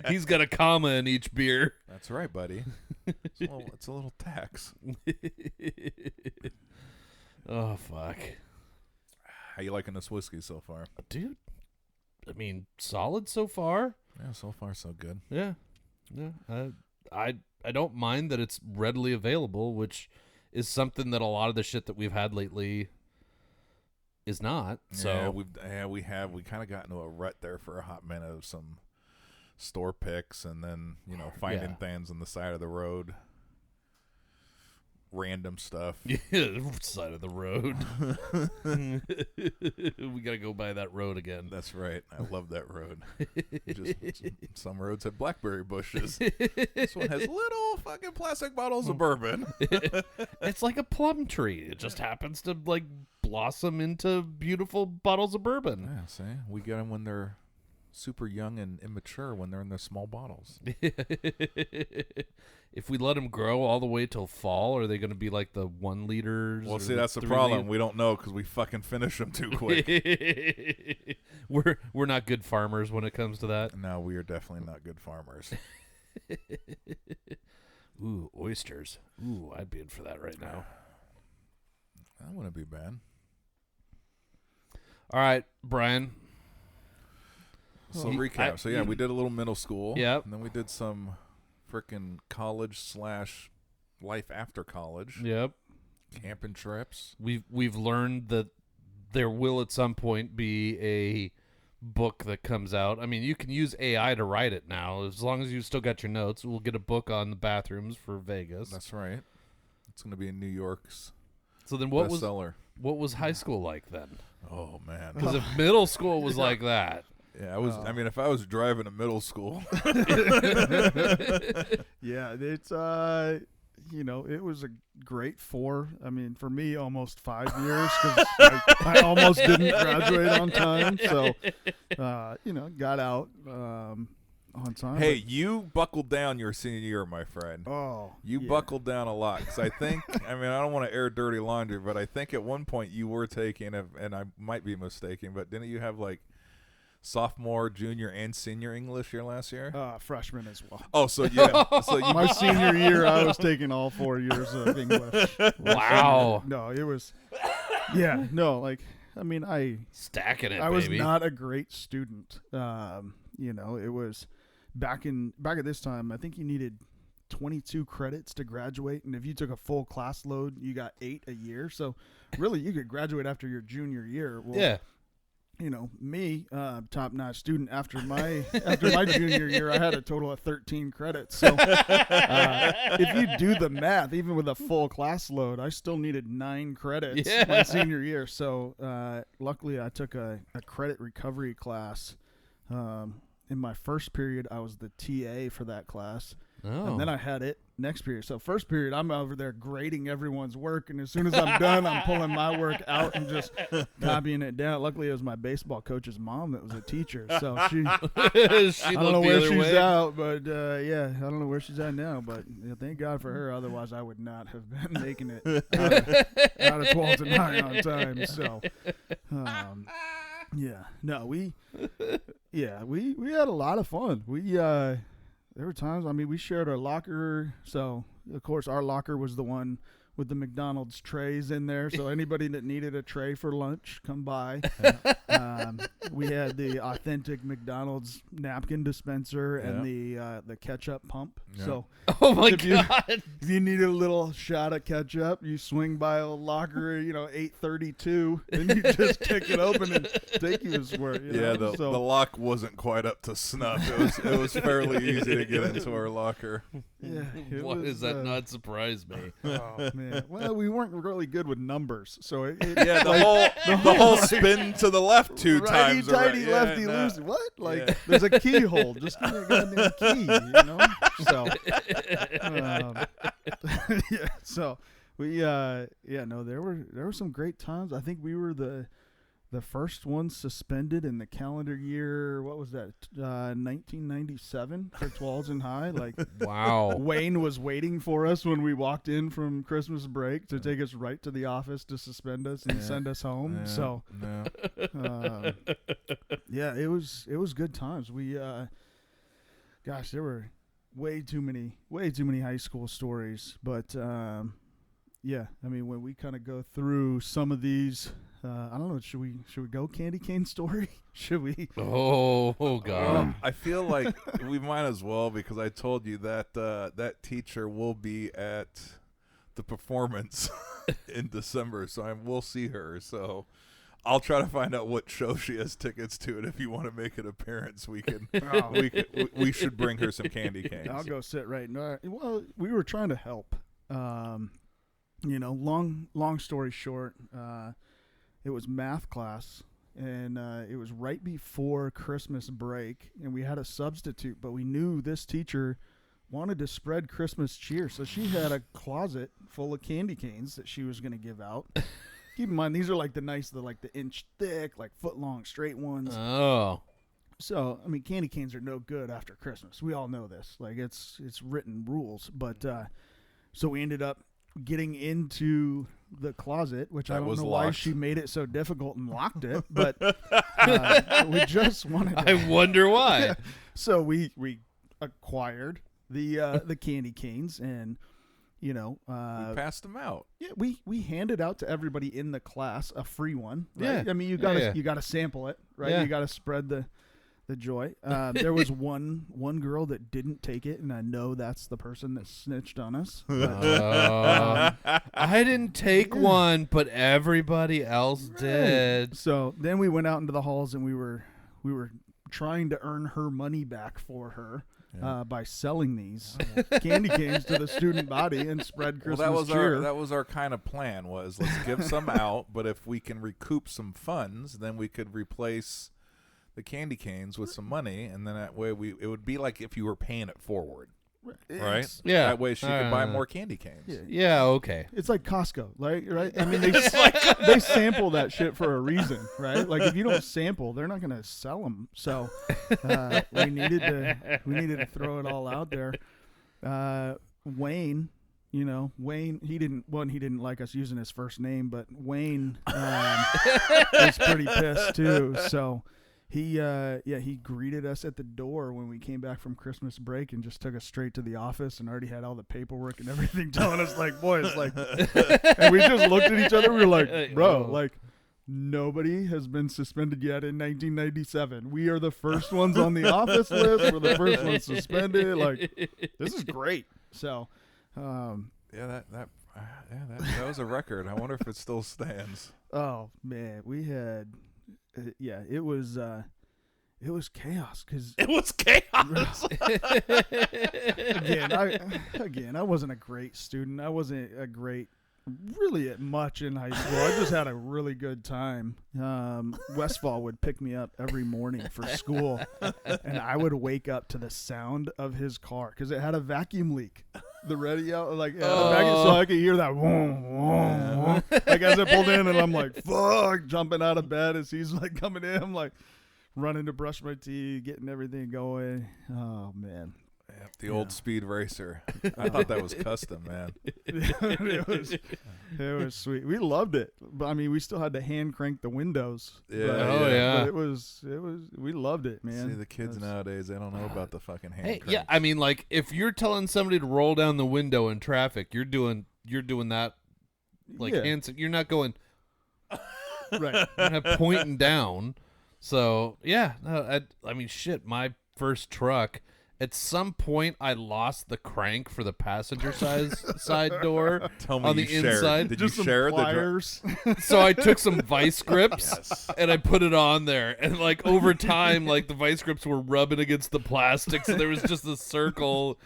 He's got a comma in each beer. That's right, buddy. It's a little tax. Oh, fuck. How you liking this whiskey so far? Dude, I mean, solid so far. Yeah, so far so good. Yeah. I don't mind that it's readily available, which is something that a lot of the shit that we've had lately is not. Yeah, So we kind of got into a rut there for a hot minute of some store picks, and then finding things on the side of the road, random stuff. Yeah, side of the road. We gotta go by that road again. That's right. I love that road. Just some roads have blackberry bushes. This one has little fucking plastic bottles of bourbon. It's like a plum tree. It just happens to like blossom into beautiful bottles of bourbon. Yeah, see, we get them when they're super young and immature, when they're in their small bottles. If we let them grow all the way till fall, are they going to be like the 1 liters? Well, see, that's the problem. We don't know because we fucking finish them too quick. We're not good farmers when it comes to that. No, we are definitely not good farmers. Ooh, oysters. Ooh, I'd be in for that right now. That wouldn't be bad. All right, Brian. So recap. So we did a little middle school. Yep. And then we did some freaking college / life after college. Yep. Camping trips. We've learned that there will at some point be a book that comes out. I mean, you can use AI to write it now. As long as you still got your notes, we'll get a book on the bathrooms for Vegas. That's right. It's going to be in New York's So then bestseller. What was high school like then? Oh, man. Because if middle school was like that. Yeah, I mean, if I was driving to middle school. Yeah, it's it was a great 4. I mean, for me, almost 5 years because I almost didn't graduate on time. So, got out on time. Hey, you buckled down your senior year, my friend. Oh, You buckled down a lot because I think, I don't want to air dirty laundry, but I think at one point you were taking, and I might be mistaken, but didn't you have like sophomore, junior, and senior English your last year? Freshman as well. Oh, so yeah. My senior year, I was taking all 4 years of English. Wow. No, it was. Yeah, no, I Stacking it, I was baby. not a great student. It was back at this time. I think you needed 22 credits to graduate, and if you took a full class load, you got 8 a year. So, really, you could graduate after your junior year. Well, yeah. Me, top-notch student. After my junior year, I had a total of 13 credits. So, if you do the math, even with a full class load, I still needed 9 credits my senior year. So, luckily, I took a credit recovery class. In my first period, I was the TA for that class. Oh. And then I had it next period. So first period, I'm over there grading everyone's work. And as soon as I'm done, I'm pulling my work out and just copying it down. Luckily, it was my baseball coach's mom that was a teacher. So she I don't know where she's out, but I don't know where she's at now. But thank God for her. Otherwise, I would not have been making it out of 12 to 9 on time. So, we had a lot of fun. There were times, we shared our locker. So, of course, our locker was the one with the McDonald's trays in there. So anybody that needed a tray for lunch, come by. We had the authentic McDonald's napkin dispenser and the ketchup pump. Yeah. So, oh my God. If you needed a little shot of ketchup, you swing by a locker, 832, and you just kick it open and take you to work. The lock wasn't quite up to snuff. It was fairly easy to get into our locker. Yeah. Why does that not surprise me? Oh man. Well, we weren't really good with numbers, so the whole spin to the left 2 times. Righty, lefty, loosey. What? There's a keyhole. Just give me a goddamn key, So, So we, there were some great times. I think we were the first one suspended in the calendar year. What was that? 1997 for 12s and high. Wow. Wayne was waiting for us when we walked in from Christmas break to take us right to the office to suspend us and send us home. Yeah. So, it was good times. We, there were way too many high school stories, but when we kind of go through some of these. I don't know. Should we go candy cane story? Should we? Oh God! I feel like we might as well because I told you that that teacher will be at the performance in December, so we'll see her. So I'll try to find out what show she has tickets to, and if you want to make an appearance, we can. We should bring her some candy canes. I'll go sit right now. Well, we were trying to help. Long story short, it was math class, and it was right before Christmas break, and we had a substitute, but we knew this teacher wanted to spread Christmas cheer, so she had a closet full of candy canes that she was going to give out. Keep in mind, these are like the inch thick, like foot long, straight ones. Oh. So, I mean, candy canes are no good after Christmas. We all know this. Like, it's written rules. But, so we ended up getting into the closet, which I don't know why she made it so difficult and locked it. But we just wanted to. I wonder why. So we acquired the candy canes, and we passed them out. Yeah, we handed out to everybody in the class a free one. Right? Yeah, I mean, you gotta sample it, right? Yeah. You gotta spread the joy. There was one girl that didn't take it, and I know that's the person that snitched on us. But, I didn't take one, but everybody else did. So then we went out into the halls, and we were trying to earn her money back for her. By selling these candy canes to the student body and spread Christmas cheer. That was our kind of plan. Was let's give some out, but if we can recoup some funds, then we could replace the candy canes with some money, and then that way it would be like if you were paying it forward, right? Yeah. That way she could buy more candy canes. Yeah. Okay. It's like Costco, right? I mean, they sample that shit for a reason, right? Like if you don't sample, they're not going to sell them. So we needed to throw it all out there. Wayne, he didn't like us using his first name, but Wayne was pretty pissed too. So he greeted us at the door when we came back from Christmas break and just took us straight to the office and already had all the paperwork and everything, telling us like, boys, like, and we just looked at each other. We were like, bro, like, nobody has been suspended yet in 1997. We are the first ones on the office list. We're the first ones suspended. Like, this is great. So, that was a record. I wonder if it still stands. Oh man, we had. It was chaos because it was chaos. Again, I wasn't a great student. I wasn't a great, really at much in high school. I just had a really good time. Westfall would pick me up every morning for school, and I would wake up to the sound of his car because it had a vacuum leak. The radio, like, so I could hear that, like as I pulled in, and I'm like, fuck, jumping out of bed as he's like coming in. I'm like running to brush my teeth, getting everything going. Oh man, the old speed racer. I thought that was custom, man. It was sweet. We loved it, but I mean, we still had to hand crank the windows. Yeah, but it was. We loved it, man. See, the kids nowadays, they don't know about the fucking hand cranks. Yeah, I mean, like if you're telling somebody to roll down the window in traffic, you're doing that, like you're not going right. You're not pointing down. So yeah, no, I mean, shit. My first truck. At some point, I lost the crank for the passenger side door. Tell me on the inside. Did just you share some pliers. So I took some vice grips and I put it on there. And like over time, like the vice grips were rubbing against the plastic, so there was just a circle.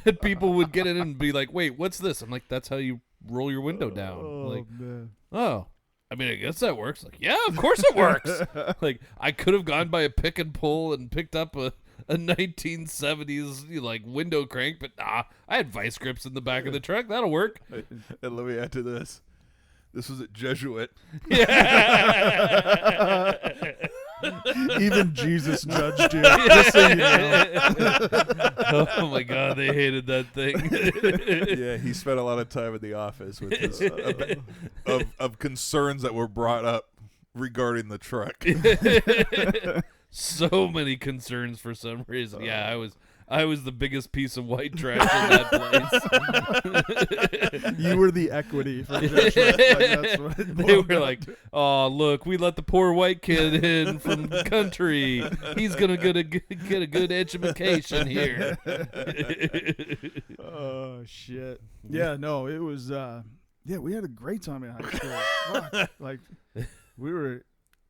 And people would get in and be like, "Wait, what's this?" I'm like, "That's how you roll your window down." Man. Oh. I mean, I guess that works. Like, yeah, of course it works. Like, I could have gone by a pick and pull and picked up a 1970s like window crank, but nah, I had vice grips in the back of the truck. That'll work. And let me add to this. This was at Jesuit. Even Jesus judged you. Just so you know. Oh my God, they hated that thing. Yeah, he spent a lot of time in the office with his of concerns that were brought up regarding the truck. So many concerns for some reason. Yeah, I was the biggest piece of white trash in that place. You were the equity for that's what they were like, "Oh, look, we let the poor white kid in from the country. He's gonna get a good education here." Oh shit! Yeah, no, it was. We had a great time in high school. Fuck. Like we were.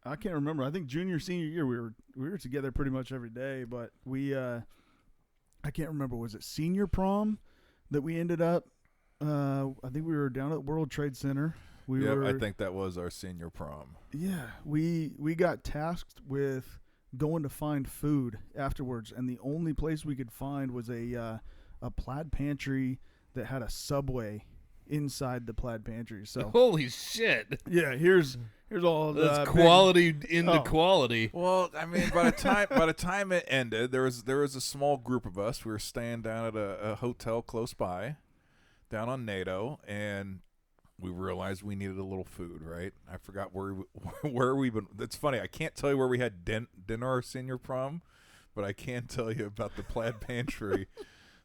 I can't remember. I think junior, senior year we were together pretty much every day. But I can't remember. Was it senior prom that we ended up? I think we were down at World Trade Center. I think that was our senior prom. Yeah, we got tasked with going to find food afterwards, and the only place we could find was a plaid pantry that had a Subway inside the plaid pantry. So holy shit! Yeah, here's all that's quality into quality. Well, I mean, by the time it ended, there was a small group of us. We were staying down at a hotel close by, down on NATO, and we realized we needed a little food, right? I forgot where we been. It's funny. I can't tell you where we had dinner our senior prom, but I can tell you about the plaid pantry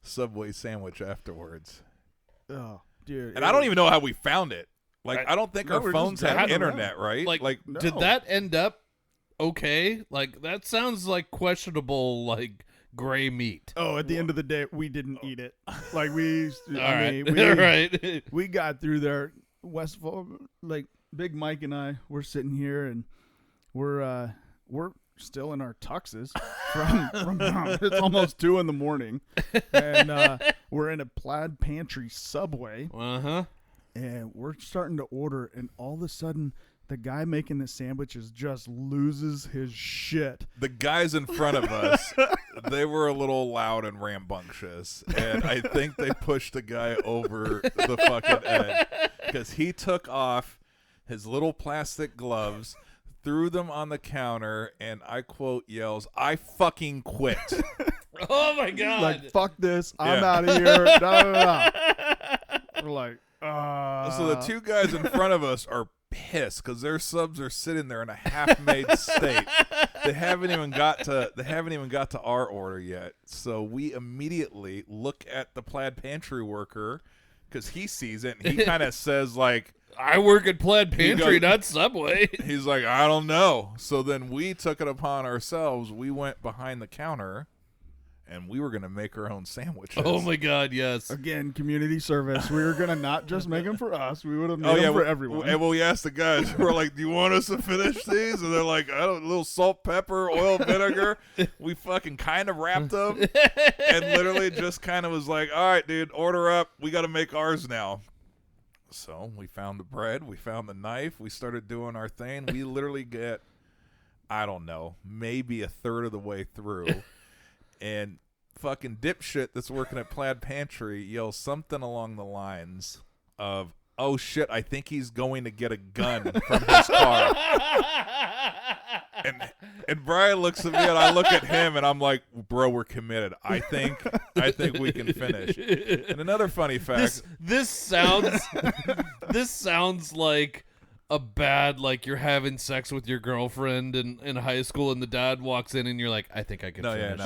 Subway sandwich afterwards. Oh, dude! And I don't even know how we found it. Like, I don't think our we're phones just had driving internet, around. right? Like No. did that end up okay? Like, that sounds like questionable, like, gray meat. Oh, at the end of the day, we didn't eat it. Like we All right. we got through there. Westfall, like Big Mike and I, we're sitting here and we're still in our tuxes from it's almost 2 a.m. and we're in a plaid pantry Subway. And we're starting to order, and all of a sudden, the guy making the sandwiches just loses his shit. The guys in front of us, they were a little loud and rambunctious, and I think they pushed the guy over the fucking edge because he took off his little plastic gloves, threw them on the counter, and I quote yells, "I fucking quit." Oh my god! Like, fuck this, I'm out of here. Da, da, da. We're like, So the two guys in front of us are pissed because their subs are sitting there in a half-made state. They haven't even got to our order yet. So we immediately look at the plaid pantry worker because he sees it and he kind of says like, I work at Plaid Pantry, not Subway. He's like, I don't know. So then we took it upon ourselves. We went behind the counter and we were going to make our own sandwiches. Oh my god, yes. again, community service. We were gonna not just make them for us. We would have made them for everyone. And we asked the guys, we're like, do you want us to finish these? And they're like, I don't, a little salt, pepper, oil, vinegar. We fucking kind of wrapped them and literally just kind of was like, all right, dude, order up. We got to make ours now. So we found the bread. We found the knife. We started doing our thing. We literally get, I don't know, maybe a third of the way through. And fucking dipshit that's working at Plaid Pantry yells something along the lines of, oh shit, I think he's going to get a gun from his car. And Bryan looks at me and I look at him and I'm like, bro, we're committed. I think we can finish. And another funny fact. This sounds like a bad, like you're having sex with your girlfriend in high school and the dad walks in and you're like, I think I can finish.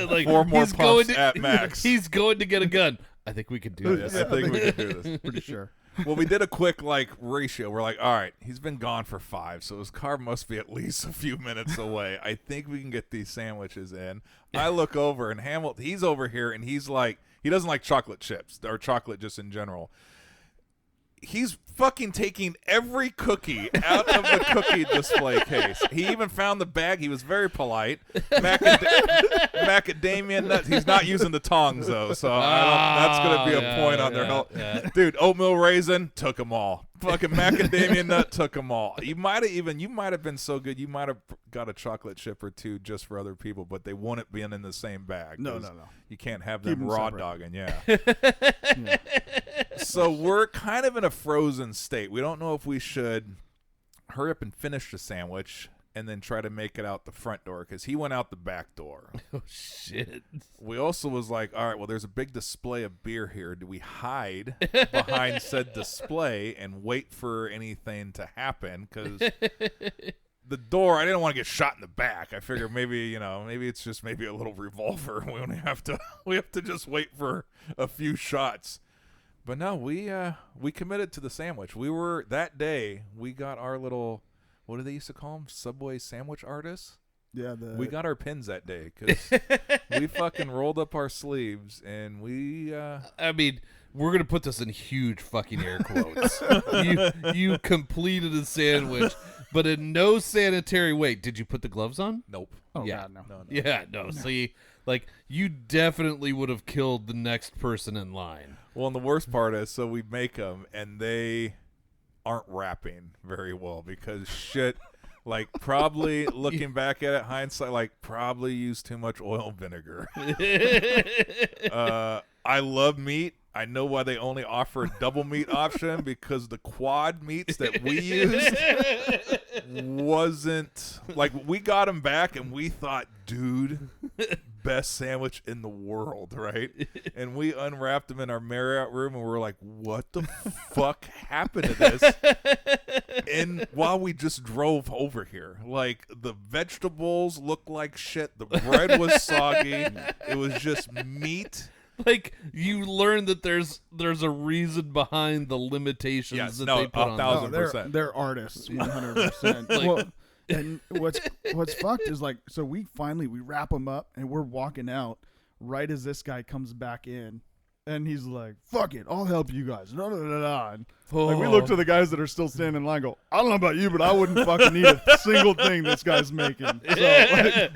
Like 4 more puffs at max. He's going to get a gun. I think we can do this. I think we can do this. Pretty sure. Well, we did a quick ratio. We're like, all right, he's been gone for 5, so his car must be at least a few minutes away. I think we can get these sandwiches in. I look over and Hamilton, he's over here and he's like, he doesn't like chocolate chips or chocolate just in general. He's fucking taking every cookie out of the cookie display case. He even found the bag. He was very polite. Macadamia nuts. He's not using the tongs, though, so that's going to be a point on their health. Yeah. Dude, oatmeal raisin, took them all. Fucking macadamia nut, took them all. You might have been so good, you might have got a chocolate chip or 2 just for other people, but they wouldn't be in the same bag. No. You can't have them raw dogging, yeah. Yeah. So we're kind of in a frozen state. We don't know if we should hurry up and finish the sandwich and then try to make it out the front door because he went out the back door. Oh, shit. We also was like, all right, well, there's a big display of beer here. Do we hide behind said display and wait for anything to happen? Because the door, I didn't want to get shot in the back. I figured maybe it's just a little revolver. We only have to just wait for a few shots. But no, we committed to the sandwich. We were, that day, we got our little, what do they used to call them? Subway sandwich artists? Yeah. We got our pins that day because we fucking rolled up our sleeves and we... I mean, we're gonna put this in huge fucking air quotes. you completed a sandwich, but in no sanitary way. Did you put the gloves on? Nope. Oh, Yeah. God, no. No. Yeah, no. See, like, you definitely would have killed the next person in line. Well, and the worst part is, so we make them, and they aren't wrapping very well because shit, like, probably looking back at it, hindsight, like, probably used too much oil and vinegar. I love meat. I know why they only offer a double meat option, because the quad meats that we used wasn't, like, we got them back and we thought, dude, best sandwich in the world, right? And we unwrapped them in our Marriott room and we were like, what the fuck happened to this? And while we just drove over here, like, the vegetables looked like shit, the bread was soggy, it was just meat. Like, you learn that there's a reason behind the limitations that they put on them. 1,000%. They're artists, 100%. Well, and what's fucked is, like, so we wrap them up and we're walking out right as this guy comes back in, and he's like, "Fuck it, I'll help you guys." No. And, like, we look to the guys that are still standing in line, and go, "I don't know about you, but I wouldn't fucking eat a single thing this guy's making." So,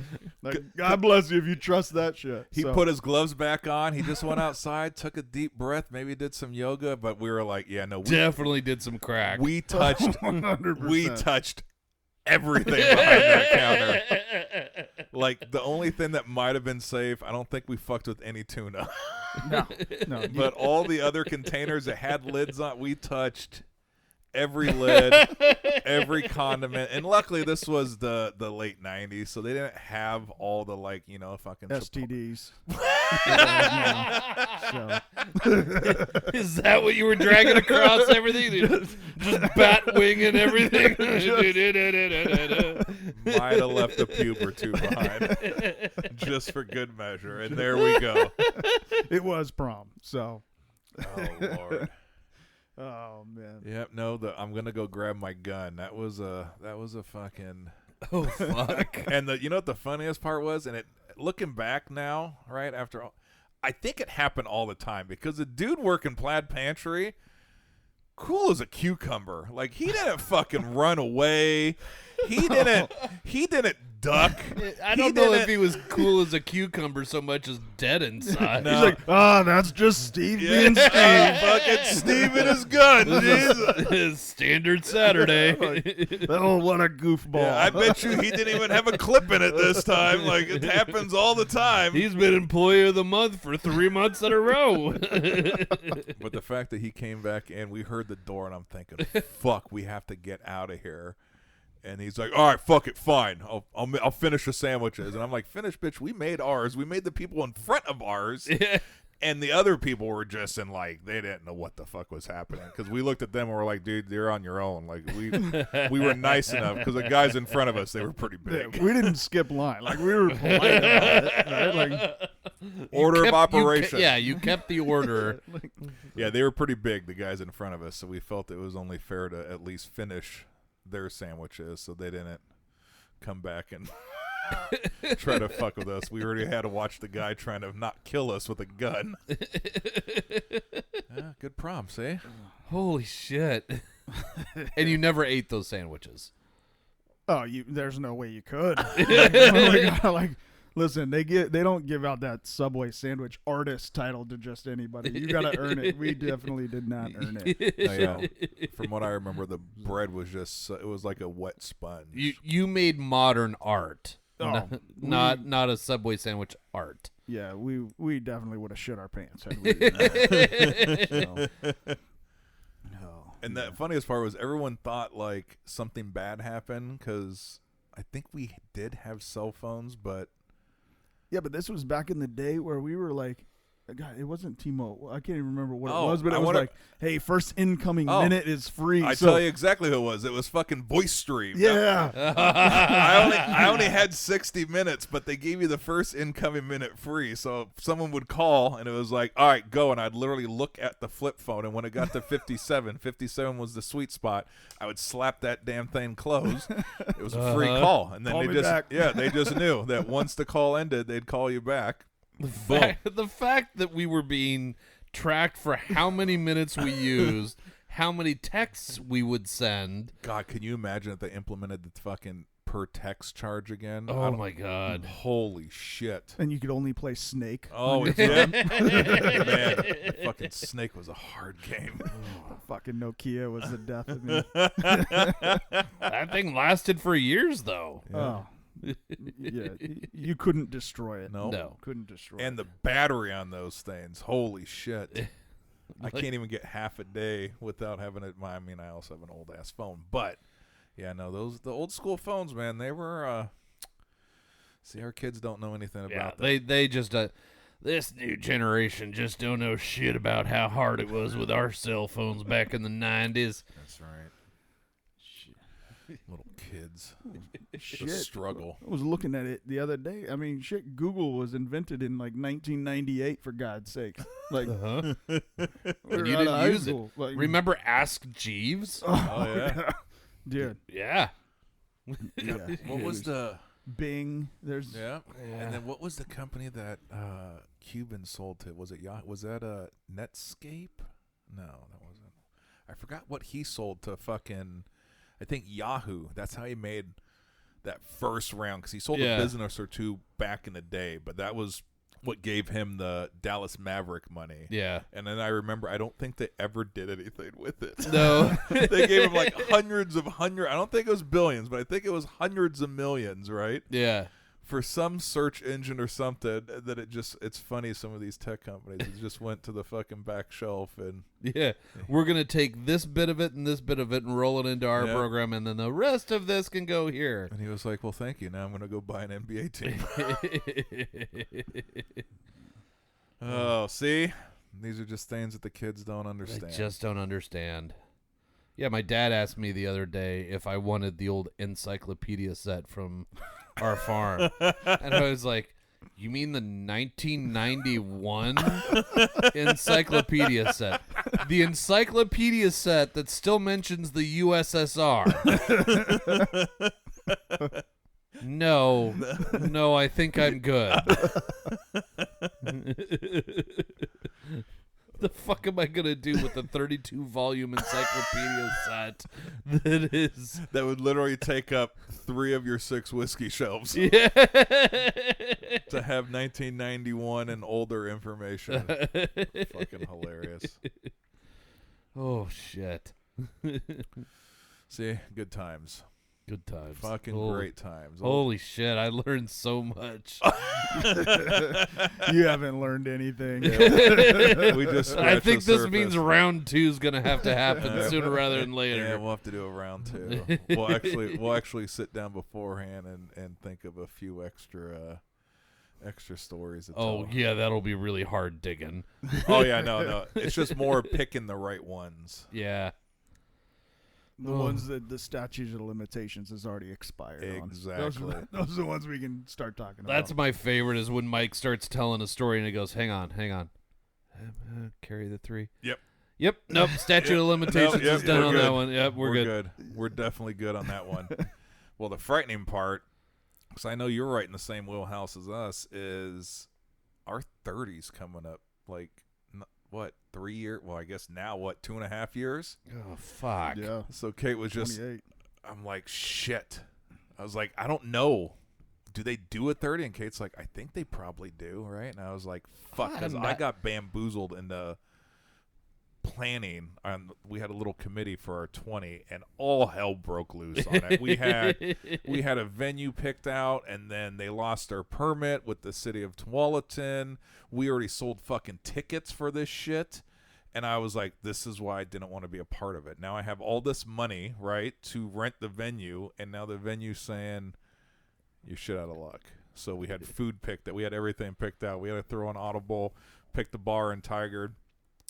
like, God bless you if you trust that shit. He put his gloves back on. He just went outside, took a deep breath, maybe did some yoga, but we were like, yeah, no. Definitely did some crack. We touched 100%. We touched everything behind that counter. Like, the only thing that might have been safe, I don't think we fucked with any tuna. No. But all the other containers that had lids on, we touched every lid, every condiment. And luckily this was the late 90s, so they didn't have all the, like, you know, fucking STDs. Is that what you were dragging across everything? Just bat wing and everything? Might have left a pube or two behind just for good measure. And there we go. It was prom, so. Oh, Lord. Oh, man. Yep, no, I'm gonna go grab my gun. That was a fucking. Oh, fuck. And you know what the funniest part was? And looking back now, right after all, I think it happened all the time, because the dude working Plaid Pantry, cool as a cucumber. Like, he didn't fucking run away. He didn't duck. I don't know if he was cool as a cucumber so much as dead inside. No. He's like, that's just Steve being Steve. Fucking Steve and his gun. Jesus. His standard Saturday. Oh, what a goofball. Yeah, I bet you he didn't even have a clip in it this time. Like, it happens all the time. He's been Employee of the Month for 3 months in a row. But the fact that he came back in, we heard the door, and I'm thinking, fuck, we have to get out of here. And he's like, all right, fuck it, fine. I'll finish the sandwiches. And I'm like, finish, bitch. We made ours. We made the people in front of ours. And the other people were just in, like, they didn't know what the fuck was happening. Because we looked at them and we're like, dude, you're on your own. Like, we were nice enough. Because the guys in front of us, they were pretty big. We didn't skip line. Like, we were polite about it. Right? Like, Order of operation. You kept the order. Yeah, they were pretty big, the guys in front of us. So we felt it was only fair to at least finish their sandwiches, so they didn't come back and try to fuck with us. We already had to watch the guy trying to not kill us with a gun. Yeah, good prompts, eh? Holy shit. And you never ate those sandwiches. oh, there's no way you could. Like, listen, they don't give out that Subway sandwich artist title to just anybody. You got to earn it. We definitely did not earn it. Oh, yeah. From what I remember, the bread was just, it was like a wet sponge. You made modern art. Oh, Not a Subway sandwich art. Yeah, we definitely would have shit our pants had we done that. No. And the funniest part was everyone thought like something bad happened, because I think we did have cell phones, but Yeah, but this was back in the day where we were like, God, it wasn't T-Mo. I can't even remember what Oh, it was, but I it was wonder- like, hey, first incoming minute is free. I so, tell you exactly who it was. It was fucking Voice Stream. Yeah. I only had 60 minutes, but they gave you the first incoming minute free. So someone would call, and it was like, all right, go. And I'd literally look at the flip phone, and when it got to 57 was the sweet spot. I would slap that damn thing closed. It was a free call. And then Call they me just back. they just knew that once the call ended, they'd call you back. The fact that we were being tracked for how many minutes we used, how many texts we would send. God, can you imagine if they implemented the fucking per text charge again? Oh my God. Holy shit. And you could only play Snake. Oh, yeah. Man, fucking Snake was a hard game. Fucking Nokia was the death of me. That thing lasted for years, though. Oh. Yeah, you couldn't destroy it. No. Couldn't destroy And it. the battery on those things, holy shit. I can't even get half a day without having it. I mean, I also have an old ass phone, but yeah, no, the old school phones, man, they were. See, our kids don't know anything about that. They just this new generation just don't know shit about how hard it was with our cell phones back in the 90s. That's right. Little kids. Shit. The struggle. I was looking at it the other day. I mean, shit, Google was invented in like 1998, for God's sake. Like, Uh-huh. we were And you out of didn't high use it. school. Like, Remember Ask Jeeves? Oh, yeah. Dude. Yeah. Yeah. What was the. Bing? There's. Yeah. And then what was the company that Cuban sold to? Was it Was that Netscape? No, that wasn't. I forgot what he sold to fucking. I think Yahoo. That's how he made that first round, because he sold a business or two back in the day, but that was what gave him the Dallas Maverick money. Yeah. And then I remember, I don't think they ever did anything with it. No. They gave him like I don't think it was billions, but I think it was hundreds of millions, right? Yeah. For some search engine or something, that it's funny, some of these tech companies, it just went to the fucking back shelf and Yeah. We're going to take this bit of it and this bit of it and roll it into our program, and then the rest of this can go here. And he was like, well, thank you. Now I'm going to go buy an NBA team. Oh, see? These are just things that the kids don't understand. I just don't understand. Yeah, my dad asked me the other day if I wanted the old encyclopedia set from our farm. And I was like, you mean the 1991 encyclopedia set? The encyclopedia set that still mentions the USSR. No, I think I'm good. The fuck am I gonna do with the 32-volume encyclopedia set that would literally take up 3 of your 6 whiskey shelves yeah. to have 1991 and older information? Fucking hilarious. Oh shit. See, good times. Good times. Fucking great times. Holy shit, I learned so much. You haven't learned anything. We just I think the this surface. means round 2 is going to have to happen sooner rather than later. Yeah, we'll have to do a round 2. We'll actually sit down beforehand and think of a few extra stories to Oh, tell. yeah, that'll be really hard digging. Oh yeah, no. It's just more picking the right ones. Yeah. The ones that the statute of limitations has already expired on. Exactly. Those are the ones we can start talking about. That's my favorite, is when Mike starts telling a story and he goes, hang on. Carry the 3. Yep. Nope. Statute of limitations is done on that one. Yep, we're good. We're definitely good on that one. Well, the frightening part, because I know you're right in the same wheelhouse as us, is our 30s coming up. Like, what, 3 years? Well, I guess now, 2.5 years? Oh, fuck. Yeah. So Kate was just, 28. I'm like, shit. I was like, I don't know. Do they do a 30? And Kate's like, I think they probably do, right? And I was like, fuck, because I got bamboozled into planning. We had a little committee for our 20, and all hell broke loose on it. We had a venue picked out, and then they lost their permit with the city of Tualatin. We already sold fucking tickets for this shit. And I was like, this is why I didn't want to be a part of it. Now I have all this money, right, to rent the venue, and now the venue's saying, you're shit out of luck. So we had food picked out. We had everything picked out. We had to throw an audible, pick the bar in Tiger.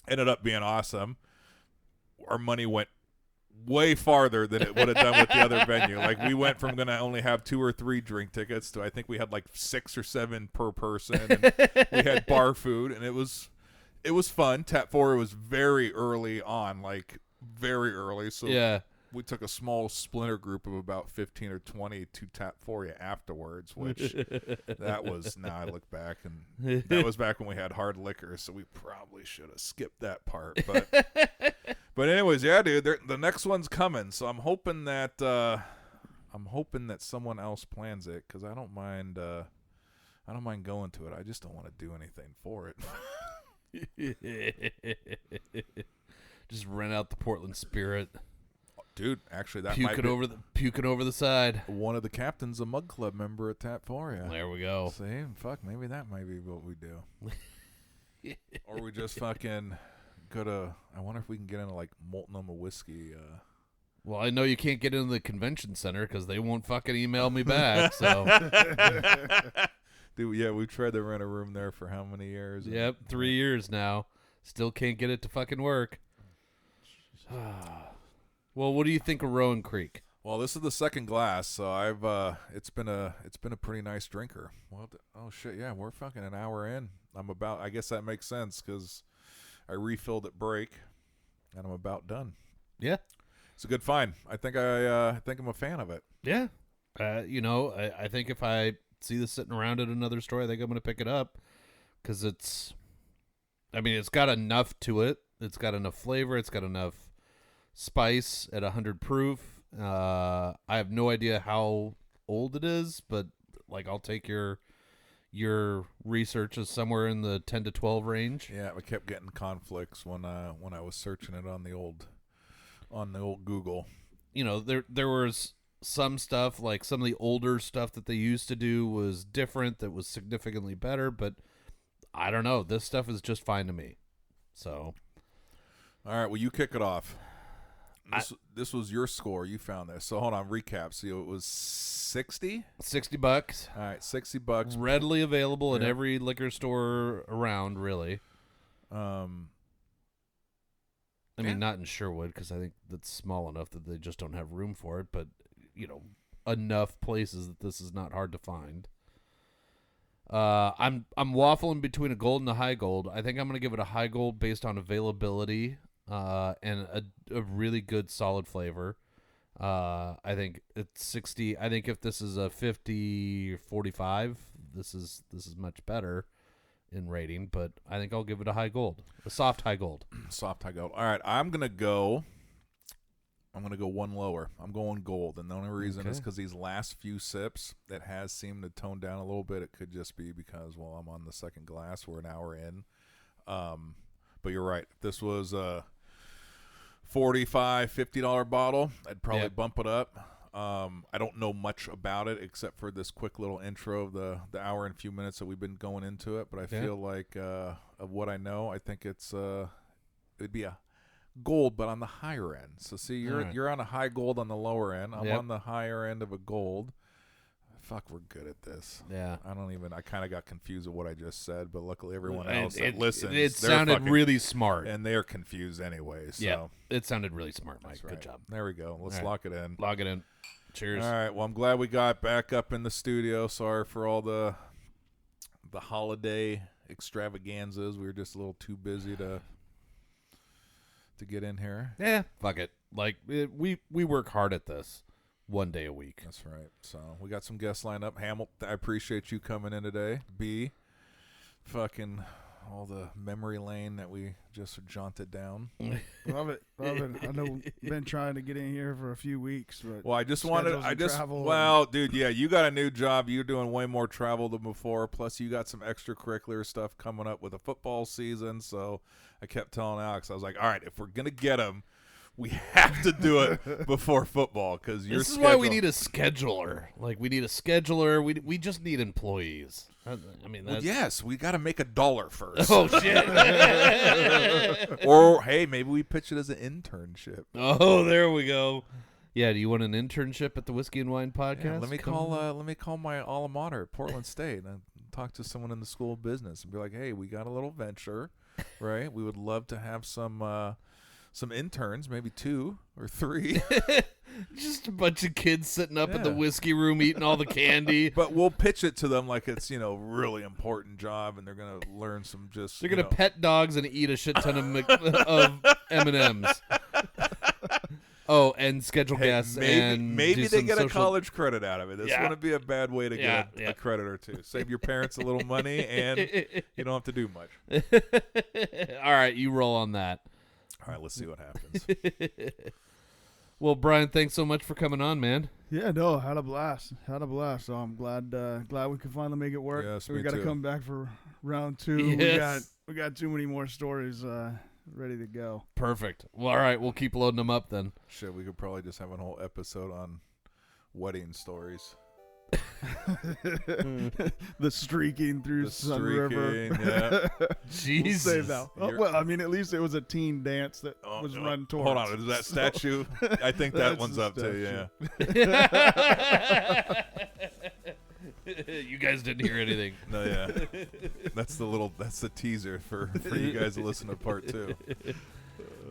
Ended up being awesome. Our money went way farther than it would have done with the other venue. Like, we went from going to only have 2 or 3 drink tickets to I think we had like 6 or 7 per person. And we had bar food, and it was fun. Tap 4 was very early on, like very early. So Yeah. we took a small splinter group of about 15 or 20 to Tapforia afterwards, which that was, now I look back, and that was back when we had hard liquor, so we probably should have skipped that part. But anyways, yeah, dude, the next one's coming, so I'm hoping that someone else plans it, because I don't mind going to it. I just don't want to do anything for it. Just rent out the Portland Spirit. Dude, actually, that puking over the side. One of the captains, a Mug Club member at Tapforia. There we go. See, fuck, maybe that might be what we do. Or we just fucking go to, I wonder if we can get into, like, Multnomah whiskey. Well, I know you can't get into the convention center because they won't fucking email me back, so. Dude, yeah, we've tried to rent a room there for how many years? Yep, 3 years now. Still can't get it to fucking work. Well, what do you think of Rowan Creek? Well, this is the second glass, so I've it's been a pretty nice drinker. Well, oh shit, yeah, we're fucking an hour in. I guess that makes sense because I refilled at break, and I'm about done. Yeah, it's a good find. I think I'm a fan of it. Yeah, I think if I see this sitting around at another store, I think I'm going to pick it up because it's got enough to it. It's got enough flavor. It's got enough spice at 100 proof. I have no idea how old it is, but like I'll take your research is somewhere in the 10 to 12 range. Yeah, I kept getting conflicts when I was searching it on the old Google. There was some stuff, like some of the older stuff that they used to do was different, that was significantly better, but I don't know. This stuff is just fine to me. So, all right, well, you kick it off. This was your score. You found this. So hold on, recap. So it was $60? $60. All right, $60. Readily available in every liquor store around, really. I mean, not in Sherwood, because I think that's small enough that they just don't have room for it, but, enough places that this is not hard to find. I'm waffling between a gold and a high gold. I think I'm going to give it a high gold based on availability. And a really good solid flavor. I think it's 60. I think if this is a 50 or 45, this is much better in rating, but I think I'll give it a high gold. A soft high gold. Soft high gold. All right, I'm going to go one lower. I'm going gold, and the only reason is because these last few sips, it has seemed to tone down a little bit. It could just be because, well, I'm on the second glass. We're an hour in. But you're right. If this was a $45, $50 bottle, I'd probably bump it up. I don't know much about it except for this quick little intro of the hour and few minutes that we've been going into it. But I feel like of what I know, I think it'd be a gold, but on the higher end. So see, you're on a high gold on the lower end. I'm on the higher end of a gold. Fuck, we're good at this. Yeah. I kind of got confused with what I just said, but luckily everyone else that listens. It sounded really smart. And they're confused anyway. So. Yeah, it sounded really smart, Mike. Right. Good job. There we go. Let's lock it in. Lock it in. Cheers. All right. Well, I'm glad we got back up in the studio. Sorry for all the holiday extravaganzas. We were just a little too busy to get in here. Yeah. Fuck it. Like, we work hard at this. One day a week. That's right. So we got some guests lined up. Hamilton, I appreciate you coming in today. B, fucking all the memory lane that we just jaunted down. Love it. I know been trying to get in here for a few weeks, but dude, yeah, you got a new job. You're doing way more travel than before. Plus, you got some extracurricular stuff coming up with the football season. So I kept telling Alex, I was like, all right, if we're gonna get him, we have to do it before football because this is why we need a scheduler. Like, we need a scheduler. We just need employees. I mean, yes, we got to make $1 first. Oh shit! Or hey, maybe we pitch it as an internship. Oh, there we go. Yeah, do you want an internship at the Whiskey and Wine Podcast? Yeah, let me call my alma mater at Portland State and talk to someone in the School of Business and be like, hey, we got a little venture, right? We would love to have some interns, maybe 2 or 3. Just a bunch of kids sitting up in the whiskey room eating all the candy. But we'll pitch it to them like it's, really important job, and they're going to learn some just... They're going to pet dogs and eat a shit ton of M&Ms. Oh, and schedule guests. And maybe do they some get a social- college credit out of it. This Yeah. wouldn't be a bad way to get Yeah. a credit or two. Save your parents a little money, and you don't have to do much. All right, you roll on that. All right, let's see what happens. Well, Bryan, thanks so much for coming on, man. Yeah, no, had a blast. So I'm glad we could finally make it work. Yes, we me got to too. come back for round 2. Yes. We got too many more stories ready to go. Perfect. Well, all right, we'll keep loading them up then. Shit, we could probably just have a whole episode on wedding stories. The streaking through The Sun River. streaking, yeah. Jesus. We'll save that. Oh, well, I mean, at least it was a teen dance that was run towards. Hold on, is that statue? I think that That's one's the up too. statue. Yeah. You guys didn't hear anything. No, yeah. That's the teaser for you guys to listen to part 2.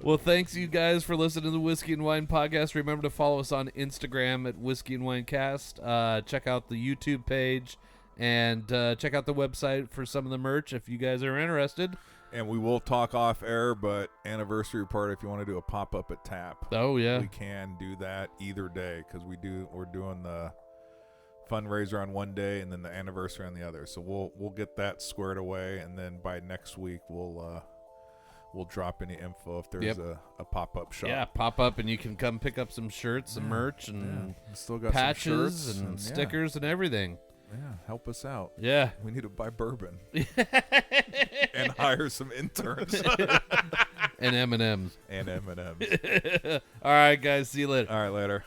Well, thanks you guys for listening to the Whiskey and Wine Podcast. Remember to follow us on Instagram at Whiskey and Wine Cast. Check out the YouTube page and check out the website for some of the merch if you guys are interested. And we will talk off air, but anniversary party, if you want to do a pop up at Tap, Oh, yeah. we can do that either day because we're doing the fundraiser on one day and then the anniversary on the other. So we'll get that squared away, and then by next week we'll drop any info if there's a pop-up shop. Yeah, pop up and you can come pick up some shirts, some merch, and We still got patches some shirts and stickers and everything. Yeah, help us out. Yeah. We need to buy bourbon and hire some interns And M&Ms. and M&Ms. All right, guys. See you later. All right, later.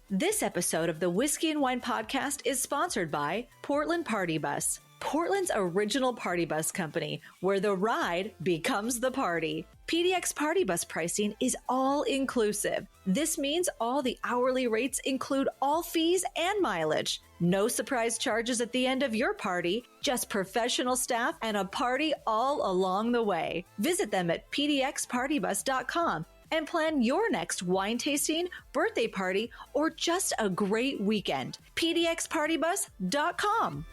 This episode of the Whiskey and Wine Podcast is sponsored by Portland Party Bus, Portland's original party bus company, where the ride becomes the party. PDX Party Bus pricing is all inclusive. This means all the hourly rates include all fees and mileage. No surprise charges at the end of your party, just professional staff and a party all along the way. Visit them at pdxpartybus.com and plan your next wine tasting, birthday party, or just a great weekend. pdxpartybus.com.